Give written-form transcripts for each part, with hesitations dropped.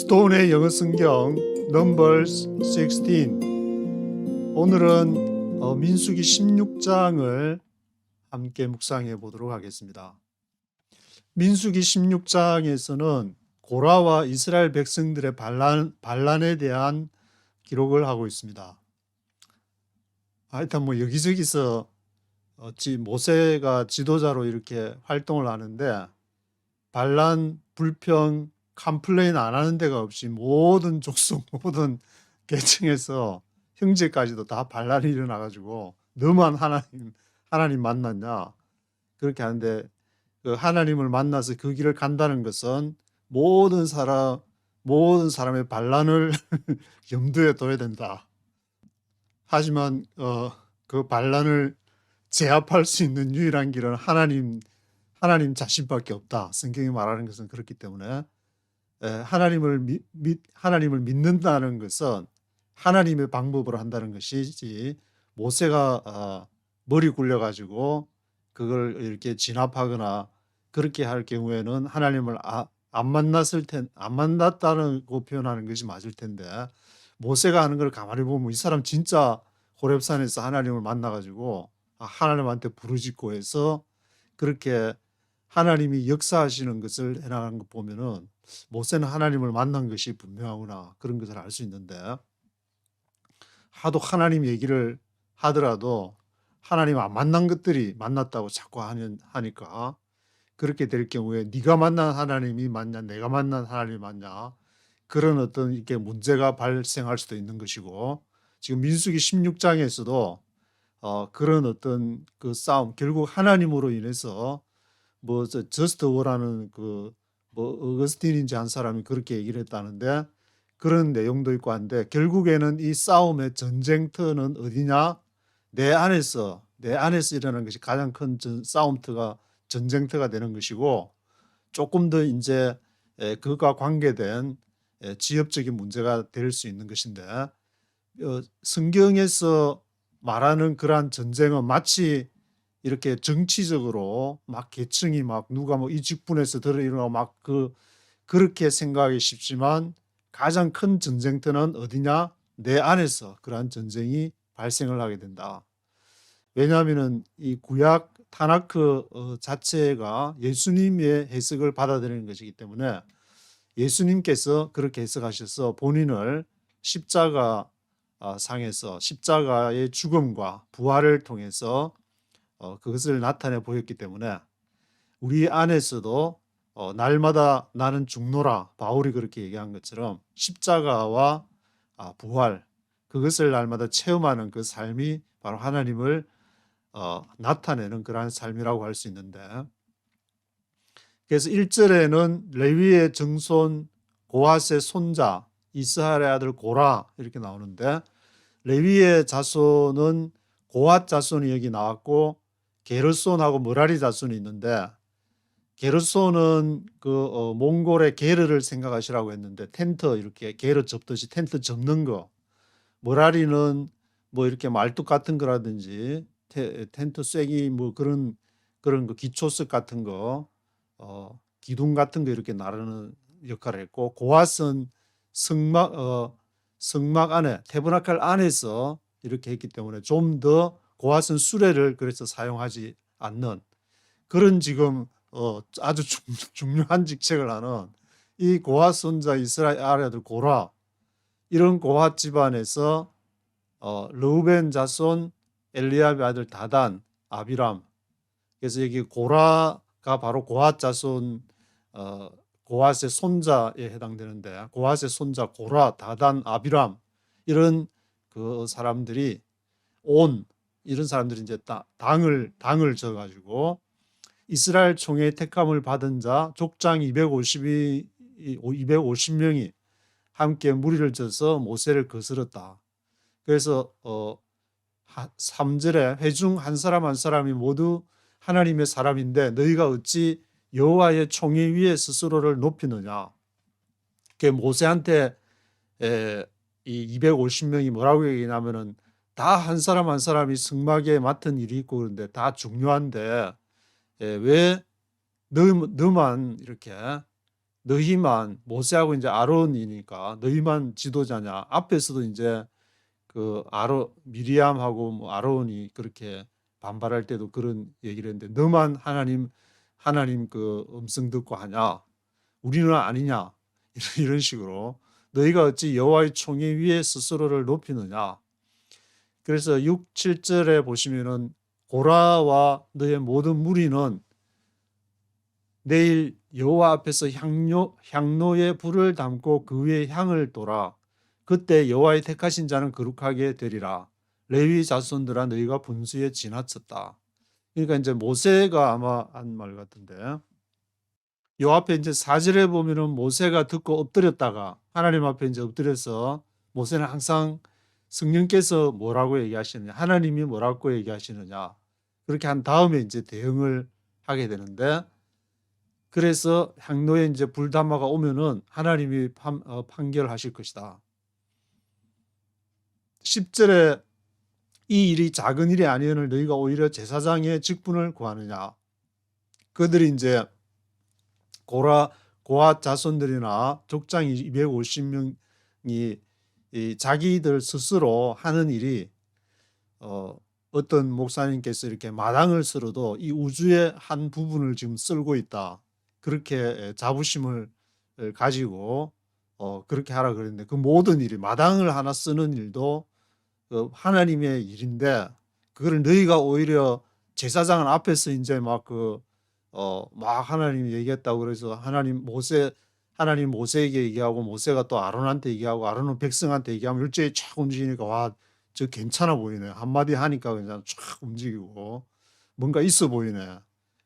스톤의 영어 성경 Numbers 16. 오늘은 민수기 16장을 함께 묵상해 보도록 하겠습니다. 민수기 16장에서는 고라와 이스라엘 백성들의 반란에 대한 기록을 하고 있습니다. 하여튼 여기저기서 모세가 지도자로 이렇게 활동을 하는데 반란, 불평, 컴플레인 안 하는 데가 없이 모든 족속, 모든 계층에서 형제까지도 다 반란이 일어나가지고 너만 하나님 만났냐 그렇게 하는데, 그 하나님을 만나서 그 길을 간다는 것은 모든 사람의 반란을 염두에 둬야 된다. 하지만 그 반란을 제압할 수 있는 유일한 길은 하나님 자신밖에 없다. 성경이 말하는 것은 그렇기 때문에 하나님을 믿는다는 것은 하나님의 방법으로 한다는 것이지, 모세가 머리 굴려가지고 그걸 이렇게 진압하거나 그렇게 할 경우에는 하나님을 안 만났다고 표현하는 것이 맞을 텐데, 모세가 하는 걸 가만히 보면 이 사람 진짜 호렙산에서 하나님을 만나가지고 하나님한테 부르짖고 해서 그렇게 하나님이 역사하시는 것을 해나가는 것 보면은 모세는 하나님을 만난 것이 분명하구나, 그런 것을 알 수 있는데, 하도 하나님 얘기를 하더라도 하나님 안 만난 것들이 만났다고 자꾸 하니까 그렇게 될 경우에 네가 만난 하나님이 맞냐, 내가 만난 하나님이 맞냐, 그런 어떤 이렇게 문제가 발생할 수도 있는 것이고, 지금 민수기 16장에서도 그런 어떤 그 싸움, 결국 하나님으로 인해서 저스트 워라는 어거스틴인지 한 사람이 그렇게 얘기를 했다는데, 그런 내용도 있고 한데, 결국에는 이 싸움의 전쟁터는 어디냐? 내 안에서 일어나는 것이 가장 큰 싸움터가 전쟁터가 되는 것이고, 조금 더 이제 그가 관계된 지역적인 문제가 될 수 있는 것인데, 성경에서 말하는 그러한 전쟁은 마치 이렇게 정치적으로 막 계층이 누가 이 직분에서 일어나고 그렇게 생각하기 쉽지만, 가장 큰 전쟁터는 어디냐? 내 안에서 그러한 전쟁이 발생을 하게 된다. 왜냐하면 이 구약 타나크 자체가 예수님의 해석을 받아들이는 것이기 때문에, 예수님께서 그렇게 해석하셔서 본인을 십자가 상에서 십자가의 죽음과 부활을 통해서 그것을 나타내 보였기 때문에, 우리 안에서도 날마다 나는 죽노라, 바울이 그렇게 얘기한 것처럼 십자가와 부활, 그것을 날마다 체험하는 그 삶이 바로 하나님을 나타내는 그러한 삶이라고 할 수 있는데, 그래서 1절에는 레위의 정손 고핫의 손자 이스하엘의 아들 고라 이렇게 나오는데, 레위의 자손은 고핫 자손이 여기 나왔고 게르손하고 머라리 자손이 있는데, 게르손은 몽골의 게르를 생각하시라고 했는데, 텐트 이렇게 게르 접듯이 텐트 접는 거, 머라리는 이렇게 말뚝 같은 거라든지 텐트 쐐기 그런 거 기초석 같은 거, 기둥 같은 거 이렇게 나르는 역할을 했고, 고핫은 성막 안에 태브나칼 안에서 이렇게 했기 때문에 좀 더 고핫은 수레를 그래서 사용하지 않는 그런 지금 아주 중요한 직책을 하는 이 고핫 손자 이스라엘 아들 고라, 이런 고핫 집안에서 르우벤 자손 엘리압의 아들 다단, 아비람, 그래서 여기 고라가 바로 고핫 자손 고핫의 손자에 해당되는데, 고핫의 손자 고라, 다단, 아비람, 이런 그 사람들이 이런 사람들이 이제 당을 져가지고 이스라엘 총회의 택함을 받은 자 족장 250명이 함께 무리를 져서 모세를 거스렀다. 그래서 3절에 회중 한 사람 한 사람이 모두 하나님의 사람인데 너희가 어찌 여호와의 총회 위에 스스로를 높이느냐. 모세한테 이 250명이 뭐라고 얘기하냐면은 다 한 사람 한 사람이 성막에 맡은 일이 있고 그런데 다 중요한데 왜 너만 이렇게 너희만 모세하고 이제 아론이니까 너희만 지도자냐. 앞에서도 이제 그 미리암하고 뭐 아론이 그렇게 반발할 때도 그런 얘기를 했는데 너만 하나님 그 음성 듣고 하냐. 우리는 아니냐. 이런 식으로 너희가 어찌 여호와의 총회 위에 스스로를 높이느냐. 그래서 6, 7절에 보시면은 고라와 너의 모든 무리는 내일 여호와 앞에서 향로에 불을 담고 그 위에 향을 돌아 그때 여호와의 택하신 자는 거룩하게 되리라. 레위 자손들아 너희가 분수에 지나쳤다. 그러니까 이제 모세가 아마 한 말 같은데 요 앞에 이제 4절에 보면은 모세가 듣고 엎드렸다가 하나님 앞에 이제 엎드려서 모세는 항상 성령께서 뭐라고 얘기하시느냐, 하나님이 뭐라고 얘기하시느냐, 그렇게 한 다음에 이제 대응을 하게 되는데, 그래서 향로에 이제 불담화가 오면은 하나님이 판결하실 것이다. 10절에 이 일이 작은 일이 아니오늘 너희가 오히려 제사장의 직분을 구하느냐. 그들이 이제 고아 자손들이나 족장 250명이 자기들 스스로 하는 일이 어떤 목사님께서 이렇게 마당을 쓸어도 이 우주의 한 부분을 지금 쓸고 있다. 그렇게 자부심을 가지고 그렇게 하라 그랬는데 그 모든 일이 마당을 하나 쓰는 일도 하나님의 일인데 그걸 너희가 오히려 제사장은 앞에서 이제 막 하나님이 얘기했다고 그래서 하나님 모세에게 얘기하고 모세가 또 아론한테 얘기하고 아론은 백성한테 얘기하면 일제히 촥 움직이니까 와, 저 괜찮아 보이네. 한마디 하니까 그냥 촥 움직이고 뭔가 있어 보이네.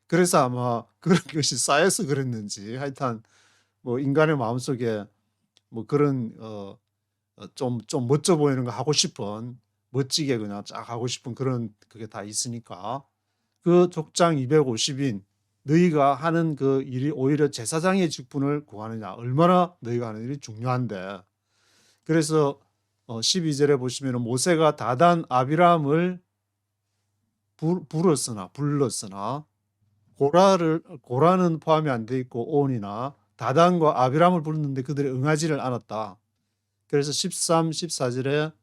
그래서 아마 그런 것이 쌓여서 그랬는지 하여튼 뭐 인간의 마음속에 뭐 그런 좀 멋져 보이는 거 하고 싶은 멋지게 그냥 쫙 하고 싶은 그런 그게 다 있으니까 그 족장 250인 너희가 하는 그 일이 오히려 제사장의 직분을 구하느냐. 얼마나 너희가 하는 일이 중요한데. 그래서 12절에 보시면 모세가 다단 아비람을 불렀으나 고라는 포함이 안 돼 있고 온이나 다단과 아비람을 불렀는데 그들이 응하지를 않았다. 그래서 13, 14절에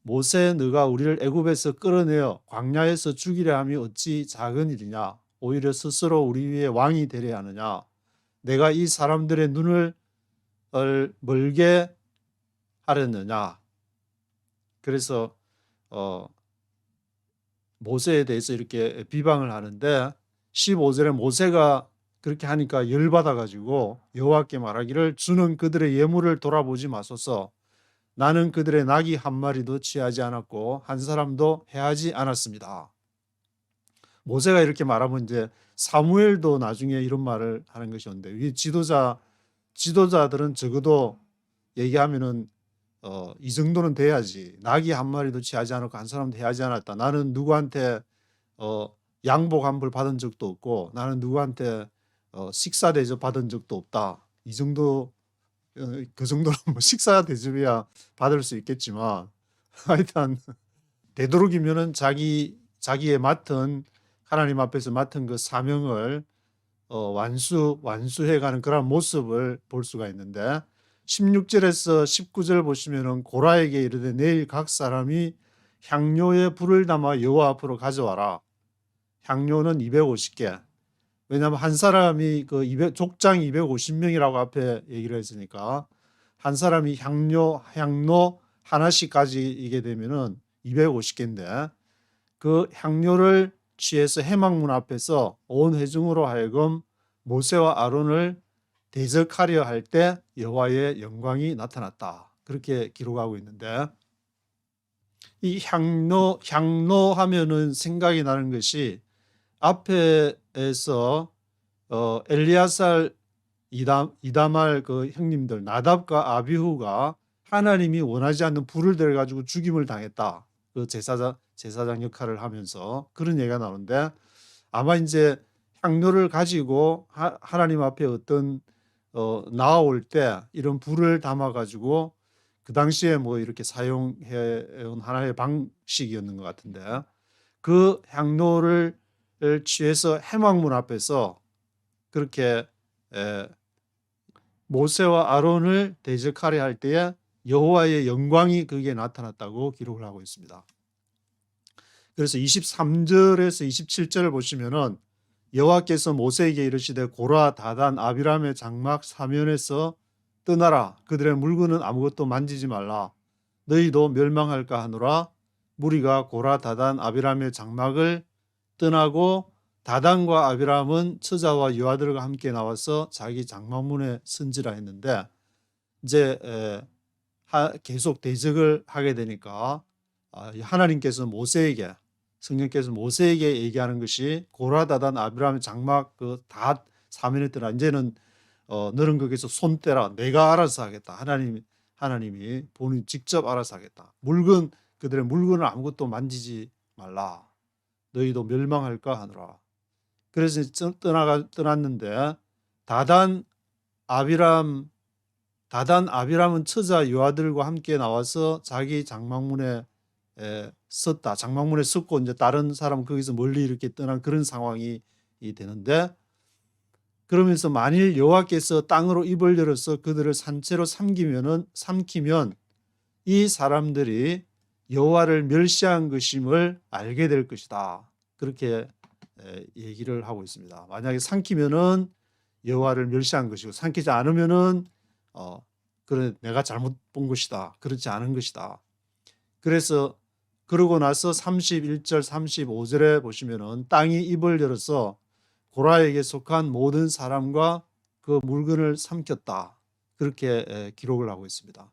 모세 너가 우리를 애굽에서 끌어내어 광야에서 죽이려 함이 어찌 작은 일이냐. 오히려 스스로 우리 위에 왕이 되려 하느냐. 내가 이 사람들의 눈을 멀게 하렸느냐. 그래서 모세에 대해서 이렇게 비방을 하는데 15절에 모세가 그렇게 하니까 열받아 가지고 여호와께 말하기를 주는 그들의 예물을 돌아보지 마소서. 나는 그들의 낙이 한 마리도 취하지 않았고 한 사람도 해하지 않았습니다. 모세가 이렇게 말하면 이제 사무엘도 나중에 이런 말을 하는 것이었는데 이 지도자들은 적어도 얘기하면은 이 정도는 돼야지. 낙이 한 마리도 취하지 않았고 한 사람도 해하지 않았다. 나는 누구한테 양복 한 벌 받은 적도 없고 나는 누구한테 식사 대접 받은 적도 없다. 이 정도 그 정도는 뭐 식사 대접이야 받을 수 있겠지만 하여튼 되도록이면은 자기의 하나님 앞에서 맡은 그 사명을 완수해가는 그런 모습을 볼 수가 있는데 16절에서 19절 보시면은 고라에게 이르되 내일 각 사람이 향료에 불을 담아 여호와 앞으로 가져와라. 향료는 250개. 왜냐하면 한 사람이 족장 250명이라고 앞에 얘기를 했으니까 한 사람이 향로 하나씩 가지게 되면은 250개인데 그 향료를 취해서 회막문 앞에서 온 회중으로 하여금 모세와 아론을 대적하려 할 때 여호와의 영광이 나타났다. 그렇게 기록하고 있는데 이 향로 하면은 생각이 나는 것이 앞에서 엘리야살 이다말 그 형님들 나답과 아비후가 하나님이 원하지 않는 불을 들여 가지고 죽임을 당했다. 그 제사장 역할을 하면서 그런 얘기가 나오는데 아마 이제 향료를 가지고 하나님 앞에 어떤 나아올 때 이런 불을 담아 가지고 그 당시에 뭐 이렇게 사용해 온 하나의 방식이었는 것 같은데 그 향료를 취해서 회막문 앞에서 그렇게 모세와 아론을 대적하려 할 때에 여호와의 영광이 거기에 나타났다고 기록을 하고 있습니다. 그래서 23절에서 27절을 보시면은 여호와께서 모세에게 이르시되 고라 다단 아비람의 장막 사면에서 떠나라. 그들의 물건은 아무것도 만지지 말라. 너희도 멸망할까 하노라. 무리가 고라 다단 아비람의 장막을 떠나고 다단과 아비람은 처자와 여아들과 함께 나와서 자기 장막문에 선지라 했는데 이제 계속 대적을 하게 되니까 하나님께서 모세에게 성령께서 모세에게 얘기하는 것이 고라 다단 아비람의 장막 그 다 사면에 떠나 이제는 너는 거기서 손 떼라. 내가 알아서 하겠다. 하나님이 본인 직접 알아서 하겠다. 그들의 물건을 아무것도 만지지 말라. 너희도 멸망할까 하노라. 그래서 떠났는데 다단 아비람은 처자 여아들과 함께 나와서 자기 장막문에 섰다. 장막문에 섰고 이제 다른 사람 거기서 멀리 이렇게 떠난 그런 상황이 되는데 그러면서 만일 여호와께서 땅으로 입을 열어서 그들을 산채로 삼키면 이 사람들이 여호와를 멸시한 것임을 알게 될 것이다. 그렇게 얘기를 하고 있습니다. 만약에 삼키면은 여호와를 멸시한 것이고 삼키지 않으면은 그래 내가 잘못 본 것이다. 그렇지 않은 것이다. 그래서 그러고 나서 31절 35절에 보시면은 땅이 입을 열어서 고라에게 속한 모든 사람과 그 물건을 삼켰다. 그렇게 기록을 하고 있습니다.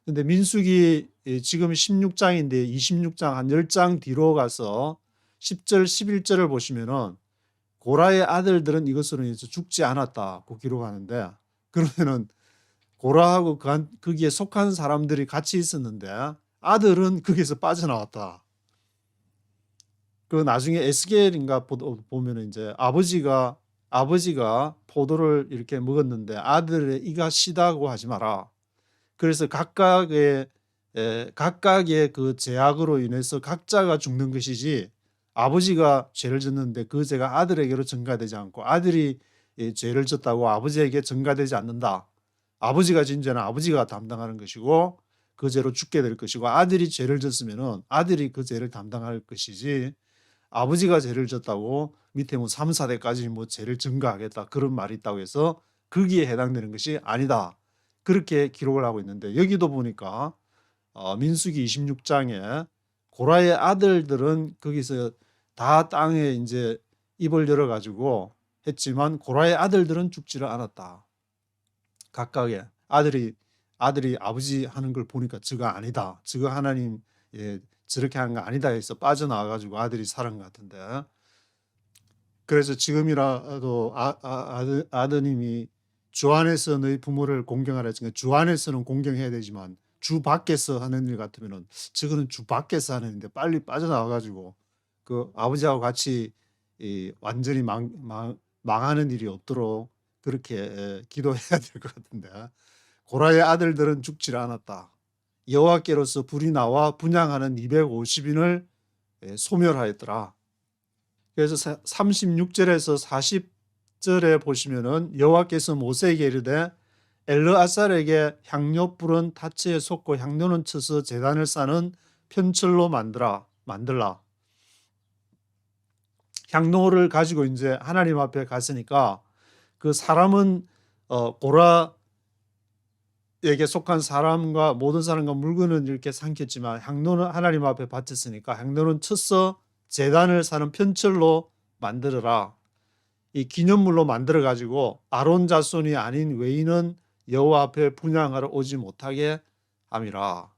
근데 민수기 지금 16장인데 26장 한 10장 뒤로 가서 10절 11절을 보시면은 고라의 아들들은 이것으로 인해서 죽지 않았다고 기록하는데 그러면은 고라하고 거기에 속한 사람들이 같이 있었는데 아들은 거기서 빠져나왔다. 그 나중에 에스겔인가 보면은 이제 아버지가 포도를 이렇게 먹었는데 아들의 이가 시다고 하지 마라. 그래서 각각의 그 죄악으로 인해서 각자가 죽는 것이지 아버지가 죄를 졌는데 그 죄가 아들에게로 전가되지 않고 아들이 죄를 졌다고 아버지에게 전가되지 않는다. 아버지가 진 죄는 아버지가 담당하는 것이고 그 죄로 죽게 될 것이고 아들이 죄를 졌으면은 아들이 그 죄를 담당할 것이지 아버지가 죄를 졌다고 밑에 뭐 3, 4대까지 뭐 죄를 증가하겠다 그런 말이 있다고 해서 거기에 해당되는 것이 아니다. 그렇게 기록을 하고 있는데 여기도 보니까 민수기 26장에 고라의 아들들은 거기서 다 땅에 이제 입을 열어 가지고 했지만 고라의 아들들은 죽지를 않았다. 각각의 아들이 아버지 하는 걸 보니까 저가 아니다. 저가 하나님 저렇게 하는 거 아니다 해서 빠져나와 가지고 아들이 살은 것 같은데 그래서 지금이라도 아드님이 주 안에서 너희 부모를 공경하라 했으니까 주 안에서는 공경해야 되지만 주 밖에서 하는 일 같으면은 저거는 주 밖에서 하는 일인데 빨리 빠져나와 가지고 그 아버지하고 같이 완전히 망하는 일이 없도록 그렇게 기도해야 될 것 같은데 고라의 아들들은 죽지 않았다. 여호와께로서 불이 나와 분향하는 250인을 소멸하였더라. 그래서 36절에서 40절에 보시면은 여호와께서 모세에게 이르되 엘르아살에게 향료불은 타치에 솟고 향료는 쳐서 제단을 싸는 편철로 만들라. 향로를 가지고 이제 하나님 앞에 갔으니까 그 사람은 고라에게 속한 사람과 모든 사람과 물건은 이렇게 삼켰지만 향로는 하나님 앞에 바쳤으니까 향로는 쳐서 제단을 사는 편철로 만들어라. 이 기념물로 만들어 가지고 아론 자손이 아닌 외인은 여호와 앞에 분향하러 오지 못하게 함이라.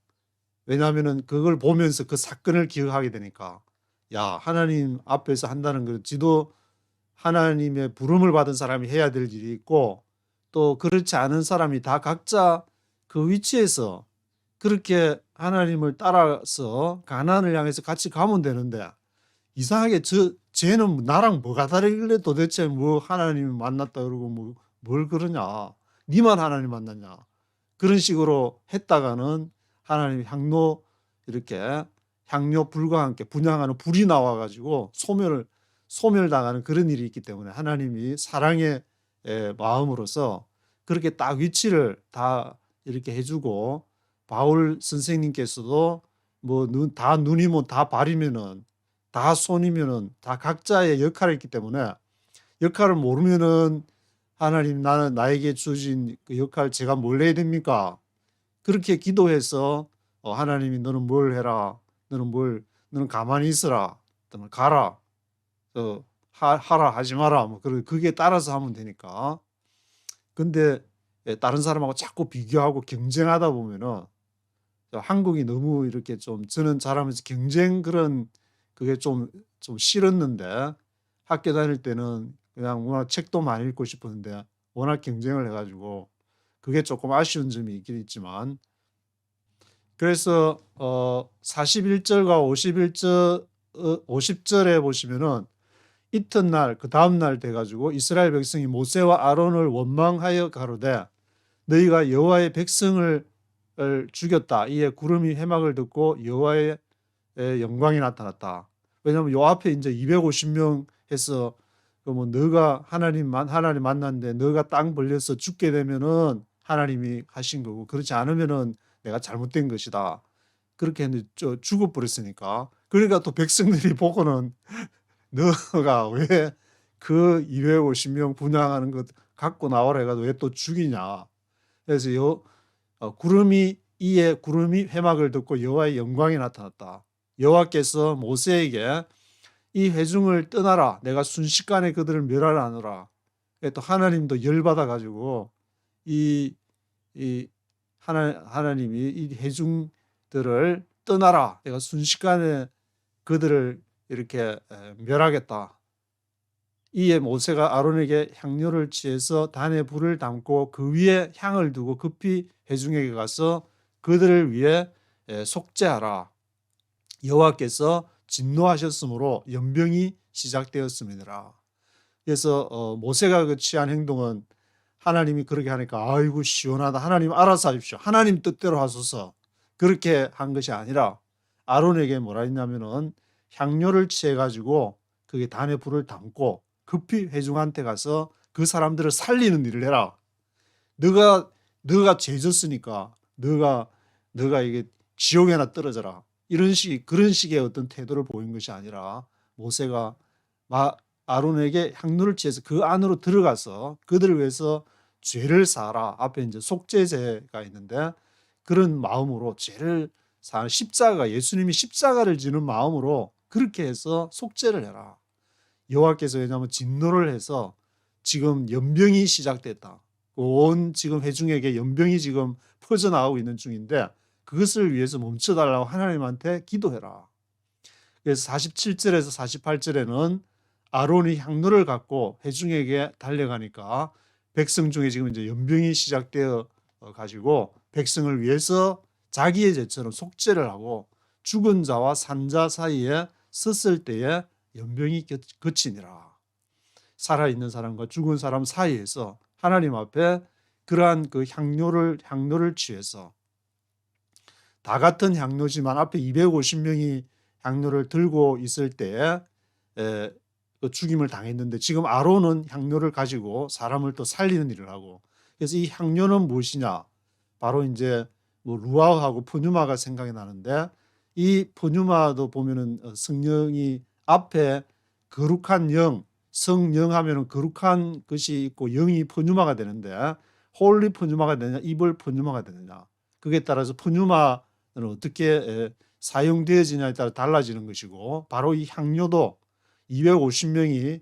왜냐하면은 그걸 보면서 그 사건을 기억하게 되니까 야 하나님 앞에서 한다는 거 지도 하나님의 부름을 받은 사람이 해야 될 일이 있고 또 그렇지 않은 사람이 다 각자 그 위치에서 그렇게 하나님을 따라서 가나안을 향해서 같이 가면 되는데 이상하게 쟤는 나랑 뭐가 다르길래 도대체 뭐 하나님을 만났다 그러고 뭘 그러냐 니만 하나님 만났냐 그런 식으로 했다가는 하나님 이렇게 향료불과 함께 분향하는 불이 나와가지고 소멸당하는 그런 일이 있기 때문에 하나님이 사랑의 마음으로서 그렇게 딱 위치를 다 이렇게 해주고, 바울 선생님께서도 뭐 다 눈이면 다 발이면은 다 손이면은 다 각자의 역할이 있기 때문에, 역할을 모르면은 하나님, 나는 나에게 주신 그 역할 제가 뭘 해야 됩니까? 그렇게 기도해서 하나님이 너는 뭘 해라, 너는 가만히 있어라, 너는 가라, 하라 하지 마라, 뭐 그게 따라서 하면 되니까. 근데 다른 사람하고 자꾸 비교하고 경쟁하다 보면은, 한국이 너무 이렇게 좀, 저는 자라면서 경쟁 그런 그게 좀 싫었는데, 학교 다닐 때는 그냥 워낙 책도 많이 읽고 싶었는데 워낙 경쟁을 해가지고 그게 조금 아쉬운 점이 있긴 있지만, 그래서 41절과 50절에 보시면은 이튿날 그 다음 날 돼가지고 이스라엘 백성이 모세와 아론을 원망하여 가로되 너희가 여호와의 백성을 죽였다. 이에 구름이 회막을 듣고 여호와의 영광이 나타났다. 왜냐하면 요 앞에 이제 250명 해서 뭐 너가 하나님 만났는데 너가 땅 벌려서 죽게 되면은 하나님이 하신 거고, 그렇지 않으면은 내가 잘못된 것이다. 그렇게 했는데 죽어버렸으니까. 그러니까 또 백성들이 보고는 너가 왜 그 250명 분양하는 것 갖고 나와라 해가지고 왜 또 죽이냐. 그래서 구름이 회막을 듣고 여호와의 영광이 나타났다. 여호와께서 모세에게 이 회중을 떠나라, 내가 순식간에 그들을 멸하라. 또 하나님도 열받아 가지고 이 하나님이 이 회중들을 떠나라, 내가 순식간에 그들을 이렇게 멸하겠다. 이에 모세가 아론에게 향료를 취해서 단에 불을 담고 그 위에 향을 두고 급히 회중에게 가서 그들을 위해 속죄하라. 여호와께서 진노하셨으므로 연병이 시작되었음이니라. 그래서 모세가 그 취한 행동은, 하나님이 그렇게 하니까 아이고 시원하다, 하나님 알아서 하십시오, 하나님 뜻대로 하소서, 그렇게 한 것이 아니라 아론에게 뭐라 했냐면은 향료를 취해 가지고 그게 단에 불을 담고 급히 회중한테 가서 그 사람들을 살리는 일을 해라. 너가 죄졌으니까 너가 이게 지옥에나 떨어져라. 그런 식의 어떤 태도를 보인 것이 아니라, 모세가 아론에게 향로를 취해서 그 안으로 들어가서 그들을 위해서 죄를 사하라. 앞에 이제 속죄제가 있는데, 그런 마음으로 죄를 사는 십자가, 예수님이 십자가를 지는 마음으로 그렇게 해서 속죄를 해라. 여호와께서 왜냐하면 진노를 해서 지금 연병이 시작됐다. 온 지금 회중에게 연병이 지금 퍼져나가고 있는 중인데, 그것을 위해서 멈춰달라고 하나님한테 기도해라. 그래서 47절에서 48절에는 아론이 향로를 갖고 회중에게 달려가니까 백성 중에 지금 이제 연병이 시작되어 가지고 백성을 위해서 자기의 죄처럼 속죄를 하고, 죽은 자와 산 자 사이에 섰을 때에 연병이 그치니라. 살아있는 사람과 죽은 사람 사이에서 하나님 앞에 그러한 그 향로를 취해서, 다 같은 향로지만 앞에 250명이 향로를 들고 있을 때에 죽임을 당했는데, 지금 아론은 향로를 가지고 사람을 또 살리는 일을 하고, 그래서 이 향로는 무엇이냐, 바로 이제 뭐 루아하고 푸뉴마가 생각이 나는데, 이 푸뉴마도 보면은 성령이 앞에 거룩한 영, 성령 하면은 거룩한 것이 있고 영이 푸뉴마가 되는데, 홀리 푸뉴마가 되느냐 이블 푸뉴마가 되느냐, 그에 따라서 푸뉴마는 어떻게 사용되어지냐에 따라 달라지는 것이고, 바로 이 향료도 250명이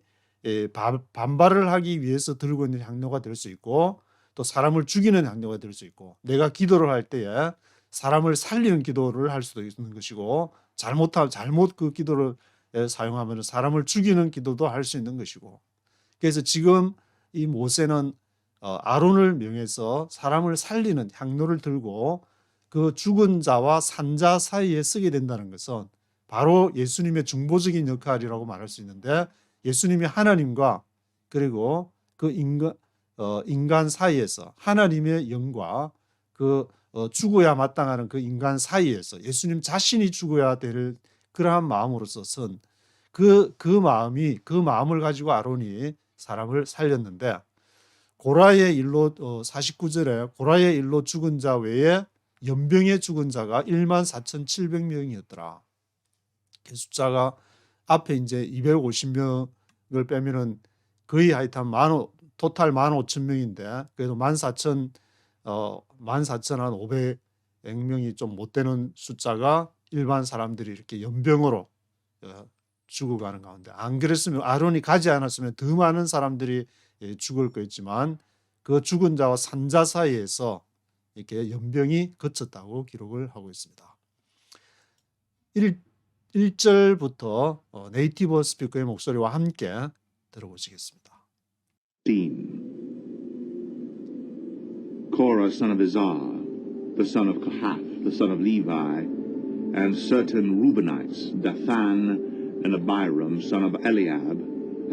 반발을 하기 위해서 들고 있는 향료가 될 수 있고, 또 사람을 죽이는 향료가 될 수 있고, 내가 기도를 할 때에 사람을 살리는 기도를 할 수도 있는 것이고, 잘못 그 기도를 사용하면 사람을 죽이는 기도도 할 수 있는 것이고, 그래서 지금 이 모세는 아론을 명해서 사람을 살리는 향로를 들고 그 죽은 자와 산 자 사이에 쓰게 된다는 것은 바로 예수님의 중보적인 역할이라고 말할 수 있는데, 예수님이 하나님과 그리고 그 인간 사이에서 하나님의 영과 그 죽어야 마땅하는 그 인간 사이에서 예수님 자신이 죽어야 될 그러한 마음으로서 선 그 마음을 가지고 아론이 사람을 살렸는데, 고라의 일로 49절에 고라의 일로 죽은 자 외에 연병에 죽은 자가 14,700명이었더라. 그 숫자가 앞에 이제 250명을 빼면은 거의 하여튼 토탈 15,000명인데 그래도 14,500명이 좀 못 되는 숫자가 일반 사람들이 이렇게 연병으로 죽어가는 가운데, 안 그랬으면 아론이 가지 않았으면 더 많은 사람들이 죽을 거였지만 그 죽은 자와 산자 사이에서 이렇게 연병이 거쳤다고 기록을 하고 있습니다. 1절부터 네이티브 스피커의 목소리와 함께 들어보시겠습니다. Korah, son of Izhar, the son of Kohath, the son of Levi, and certain Reubenites, Dathan and Abiram, son of Eliab,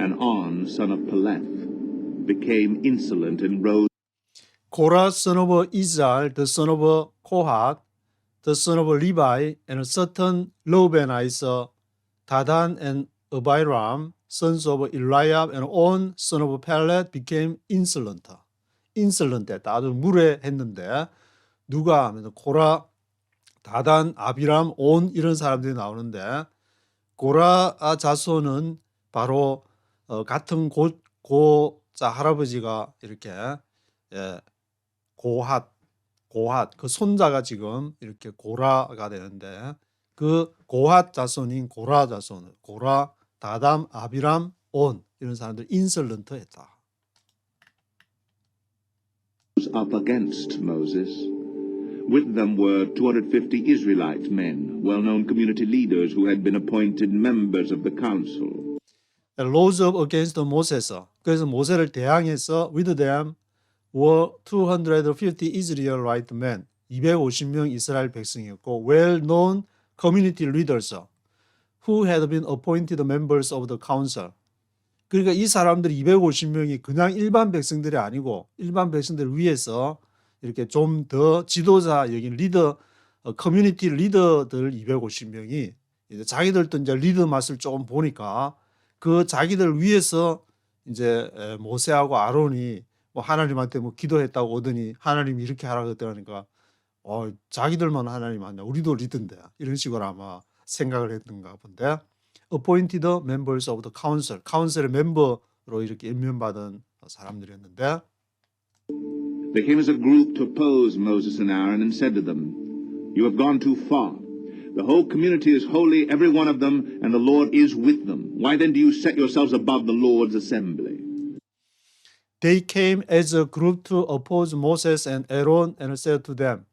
and On, son of Peleth, became insolent and rose. Korah, son of Izhar, the son of Kohath, the son of Levi, and certain Reubenites, Dathan and Abiram, sons of Eliab, and On, son of Peleth, became insolent. 인설런트했다. 아주 무례했는데 누가 하면 고라, 다단, 아비람, 온 이런 사람들이 나오는데 고라 자손은 바로 같은 고자 할아버지가 이렇게 고핫 그 손자가 지금 이렇게 고라가 되는데 그 고핫 자손인 고라 자손 고라, 다담, 아비람, 온 이런 사람들 인설런트했다. Up against Moses. With them were 250 Israelite men, well-known community leaders who had been appointed members of the council. rose up against Moses. 그래서 모세를 대항해서 with them were 250 Israelite men. 250명 이스라엘 백성이었고 well-known community leaders who had been appointed members of the council. 그러니까 이 사람들 250명이 그냥 일반 백성들이 아니고 일반 백성들 위해서 이렇게 좀 더 지도자 여긴 리더 커뮤니티 리더들 250명이 이제 자기들도 이제 리더 맛을 조금 보니까 그 자기들 위해서 이제 모세하고 아론이 뭐 하나님한테 뭐 기도했다고 오더니 하나님이 이렇게 하라고 했다니까 자기들만 하나님 아니야 우리도 리더인데 이런 식으로 아마 생각을 했던가 본데. appointed members of the council, 카운슬의 멤버로 이렇게 임명받은 사람들이었는데 They came as a group to oppose Moses and Aaron and said to them, You have gone too far. The whole community is holy, every one of them, and the Lord is with them. Why then do you set yourselves above the Lord's assembly? They came as a group to oppose Moses and Aaron and said to them.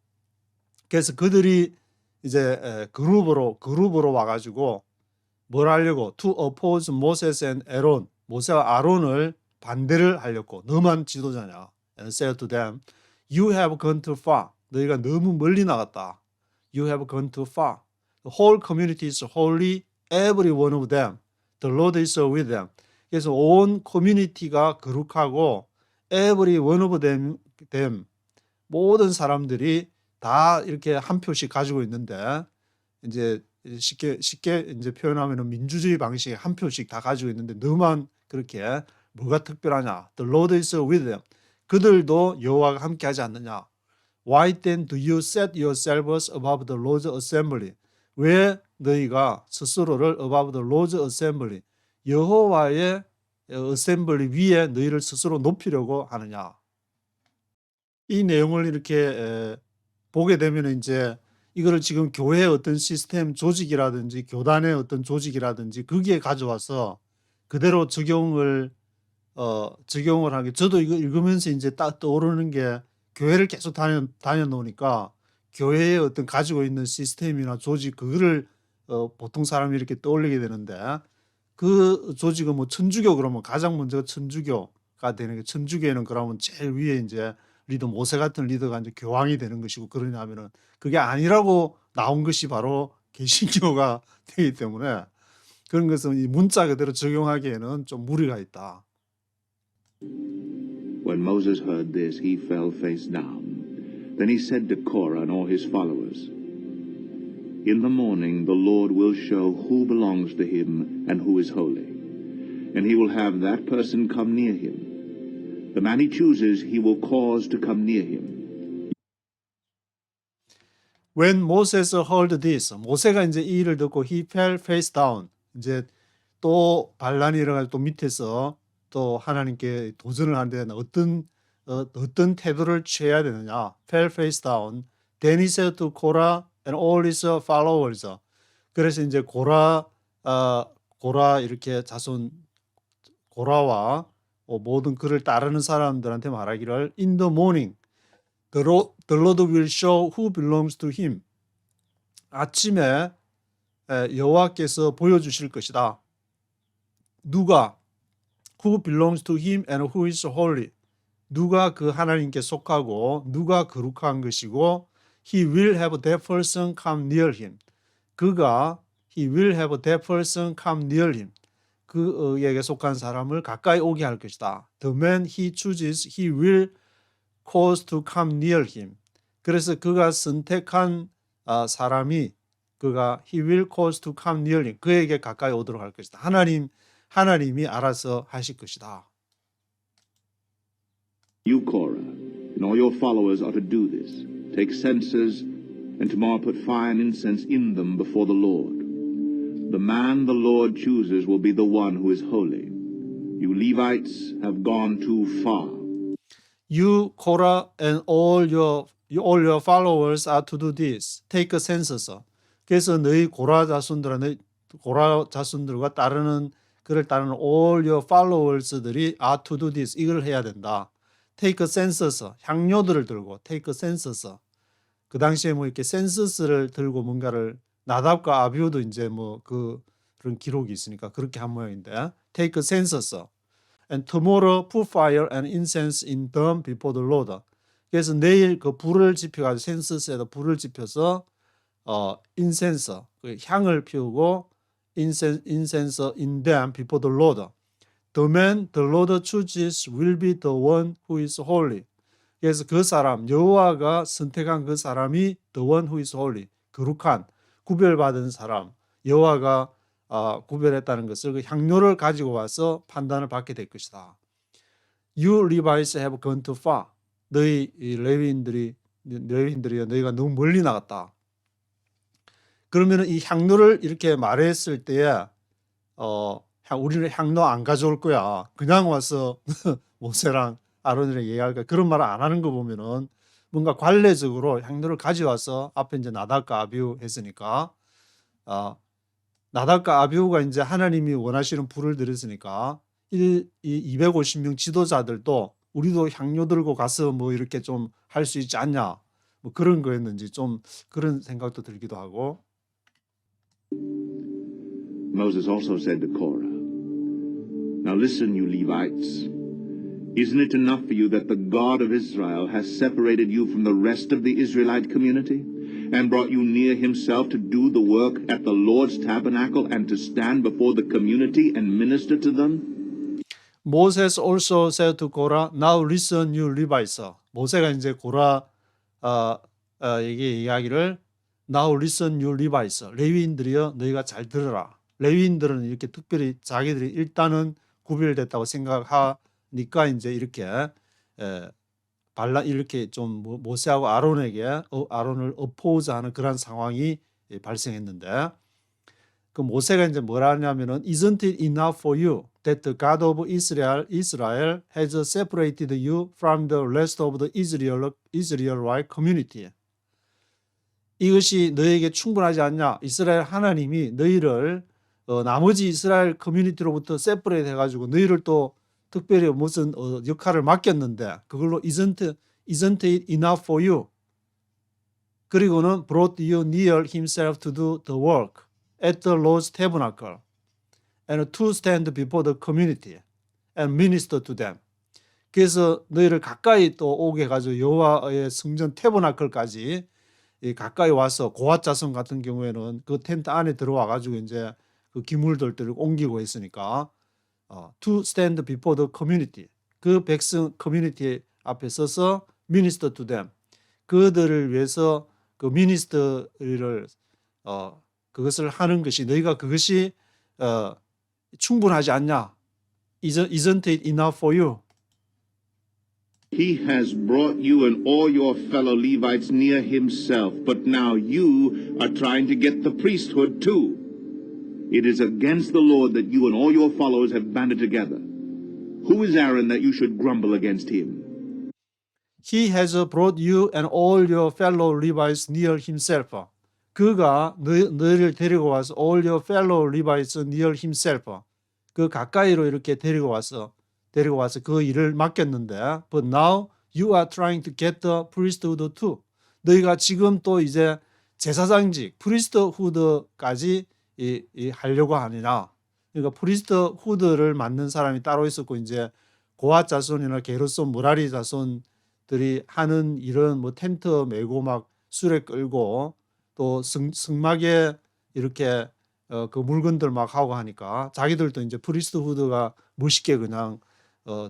그래서 그들이 이제 그룹으로 와가지고 뭘 하려고? To oppose Moses and Aaron. 모세와 아론을 반대를 하려고. 너만 지도자냐. And said to them, You have gone too far. 너희가 너무 멀리 나갔다. You have gone too far. The whole community is holy, every one of them. The Lord is with them. 그래서 온 커뮤니티가 거룩하고 every one of them 모든 사람들이 다 이렇게 한 표씩 가지고 있는데 이제 쉽게 이제 표현하면은 민주주의 방식에 한 표씩 다 가지고 있는데 너만 그렇게 뭐가 특별하냐? The Lord is with them. 그들도 여호와가 함께하지 않느냐? Why then do you set yourselves above the Lord's assembly? 왜 너희가 스스로를 above the Lord's assembly, 여호와의 assembly 위에 너희를 스스로 높이려고 하느냐? 이 내용을 이렇게 보게 되면 이제 이거를 지금 교회의 어떤 시스템 조직이라든지 교단의 어떤 조직이라든지 거기에 가져와서 그대로 적용을 하게 저도 이거 읽으면서 이제 딱 떠오르는 게 교회를 계속 다녀 놓으니까 교회의 어떤 가지고 있는 시스템이나 조직 그거를 보통 사람이 이렇게 떠올리게 되는데 그 조직은 뭐 천주교 그러면 가장 먼저 천주교가 되는 게 천주교에는 그러면 제일 위에 이제 리더 모세 같은 리더가 이제 교황이 되는 것이고 그러냐 하면은 그게 아니라고 나온 것이 바로 개신교가 되기 때문에 그런 것은 이 문자 그대로 적용하기에는 좀 무리가 있다. When Moses heard this, he fell face down. Then he said to Korah and all his followers, In the morning the Lord will show who belongs to him and who is holy, and he will have that person come near him. The man he chooses, he will cause to come near him. When Moses heard this, 모세가 이제 이 일을 듣고 he fell face down. 이제 또 반란이 일어나서 또 밑에서 또 하나님께 도전을 하는데 어떤 태도를 취해야 되느냐. fell face down. Then he said to Korah and all his followers. 그래서 이제 고라 이렇게 자손 고라와 모든 그를 따르는 사람들한테 말하기를 in the morning the Lord will show who belongs to him. 아침에 여호와께서 보여주실 것이다. 누가 who belongs to him and who is holy. 누가 그 하나님께 속하고 누가 거룩한 것이고 he will have that person come near him. 그가 he will have that person come near him. 그에게 속한 사람을 가까이 오게 할 것이다. The man he chooses he will cause to come near him. 그래서 그가 선택한 사람이 그가 he will cause to come near him. 그에게 가까이 오도록 할 것이다. 하나님이 알아서 하실 것이다. You, Korah, and all your followers are to do this. Take censers, and tomorrow put fire and incense in them before the Lord. The man the Lord chooses will be the one who is holy. You Levites have gone too far. You, Korah, and all your followers are to do this. Take a census. 그래서 너희 고라 자손들과 그를 따르는 all your followers들이 are to do this. 이걸 해야 된다. Take a census. 향료들을 들고 take a census. 그 당시에 뭐 이렇게 센서스를 들고 뭔가를 나답과 아비후도 이제 뭐 그런 기록이 있으니까 그렇게 한 모양인데 take a census. And tomorrow put fire and incense in them before the Lord. 그래서 내일 그 불을 지펴가지고 센서스에다 불을 지펴서 인센스 그 향을 피우고 incense in them before the Lord. The man the Lord chooses will be the one who is holy. 그래서 그 사람 여호와가 선택한 그 사람이 the one who is holy. 거룩한 구별받은 사람 여호와가 구별했다는 것을 그 향료를 가지고 와서 판단을 받게 될 것이다. You Levites have gone too far. 너희 레위인들이여 너희가 너무 멀리 나갔다. 그러면 이 향료를 이렇게 말했을 때에 우리는 향료 안 가져올 거야. 그냥 와서 모세랑 아론이랑 얘기할 거야. 그런 말을 안 하는 거 보면은 뭔가 관례적으로 향료를 가져와서 앞에 이제 나답과 아비후 했으니까 나답과 아비후가 이제 하나님이 원하시는 불을 들였으니까 이 250명 지도자들도 우리도 향료 들고 가서 뭐 이렇게 좀 할 수 있지 않냐 뭐 그런 거였는지 좀 그런 생각도 들기도 하고. Moses also said to Korah, Now listen, you Levites. Isn't it enough for you that the God of Israel has separated you from the rest of the Israelite community and brought you near himself to do the work at the Lord's tabernacle and to stand before the community and minister to them? Moses also said to Korah, Now listen, you Levites. 모세가 이제 고라에게 이야기를 Now listen, you Levites. 레위인들이여 너희가 잘 들으라. 레위인들은 이렇게 특별히 자기들이 일단은 구별됐다고 생각하니까 이제 이렇게 이렇게 좀 모세하고 아론을 어포즈하는 그런 상황이 발생했는데 그 모세가 이제 뭐라 하냐면은 Isn't it enough for you that the God of Israel has separated you from the rest of the Israelite community? 이것이 너에게 충분하지 않냐? 이스라엘 하나님이 너희를 나머지 이스라엘 커뮤니티로부터 세퍼레이트 해가지고 너희를 또 특별히 무슨 역할을 맡겼는데 그걸로 isn't it enough for you? 그리고는 brought you near himself to do the work at the Lord's tabernacle and to stand before the community and minister to them. 그래서 너희를 가까이 또 오게 해가지고 여호와의 성전 태버나클까지 가까이 와서 고핫 자손 같은 경우에는 그 텐트 안에 들어와 가지고 이제 그 기물들을 옮기고 했으니까 to stand before the community 그 백성 커뮤니티 앞에 서서 minister to them 그들을 위해서 그 미니스터를 그것을 하는 것이 너희가 그것이 충분하지 않냐? Isn't it enough for you? He has brought you and all your fellow Levites near himself, but now you are trying to get the priesthood too. It is against the Lord that you and all your followers have banded together. Who is Aaron that you should grumble against him? He has brought you and all your fellow Levites near himself. 그가 너희를 데리고 와서 all your fellow Levites near himself. 그 가까이로 이렇게 데리고 와서 그 일을 맡겼는데 but now you are trying to get the priesthood too. 너희가 지금 또 이제 제사장직 priesthood까지 하려고 하느냐. 그러니까 priesthood를 맡는 사람이 따로 있었고 이제 고핫 자손이나 게르손 무라리 자손들이 하는 일은 뭐 텐트 메고 막 수레 끌고 또 승막에 이렇게 그 물건들 막 하고 하니까 자기들도 이제 프리스트후드가 멋있게 그냥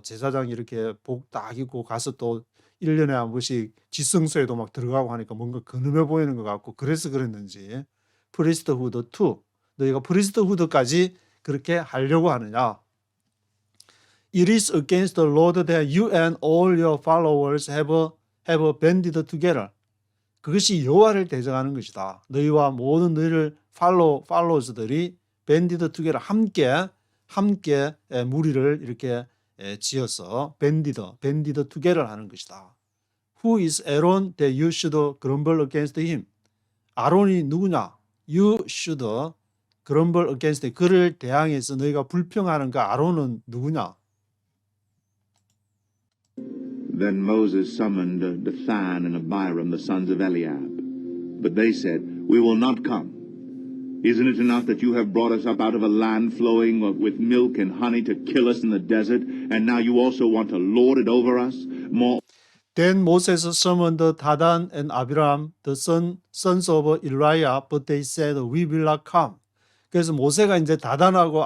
제사장 이렇게 복 딱 입고 가서 또 1년에 한 번씩 지성소에도 막 들어가고 하니까 뭔가 근엄해 보이는 것 같고 그래서 그랬는지 프리스트후드 2 너희가 프리스트후드까지 그렇게 하려고 하느냐. It is against the Lord that you and all your followers have banded together. 그것이 여호와를 대적하는 것이다. 너희와 모든 너희를 팔로워즈들이 banded together 함께 무리를 이렇게 지어서 banded together 하는 것이다. Who is Aaron that you should grumble against him? 아론이 누구냐? You should grumble against him. 그를 대항해서 너희가 불평하는 그 아론은 누구냐? Then Moses summoned Dathan and Abiram, the sons of Eliab. But they said, We will not come. Isn't it enough that you have brought us up out of a land flowing with milk and honey to kill us in the desert, and now you also want to lord it over us? More. Then Moses summoned Dathan and Abiram, the sons of Eliab, but they said, We will not come. 그래서 모세가 이제 다단하고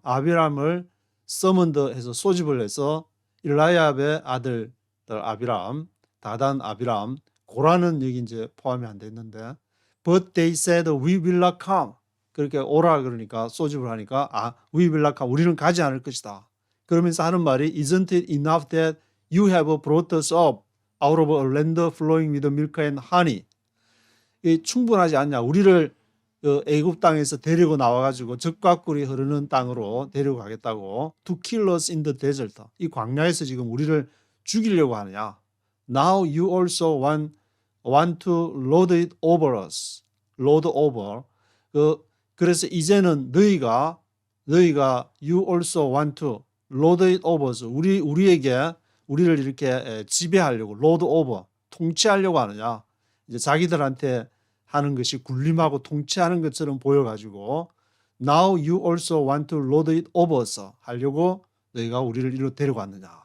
아비람을 서먼드해서 소집을 해서 일라압의 아들들 아비람, 다단 아비람, 고라는 여기 이제 포함이 안 됐는데, but they said we will not come. 그렇게 오라 그러니까 소집을 하니까 we will not come. 우리는 가지 않을 것이다. 그러면서 하는 말이 isn't it enough that you have brought us up out of a land flowing with milk and honey. 이 충분하지 않냐? 우리를 애굽 땅에서 데리고 나와가지고 젖과 꿀이 흐르는 땅으로 데리고 가겠다고 to kill us in the desert. 이 광야에서 지금 우리를 죽이려고 하느냐? Now you also want to lord it over us. lord over. 그래서 이제는 너희가 you also want to lord it over us. 우리를 이렇게 지배하려고 lord over 통치하려고 하느냐? 이제 자기들한테 하는 것이 군림하고 통치하는 것처럼 보여가지고 Now you also want to lord it over us 하려고 너희가 우리를 이리로 데려갔느냐.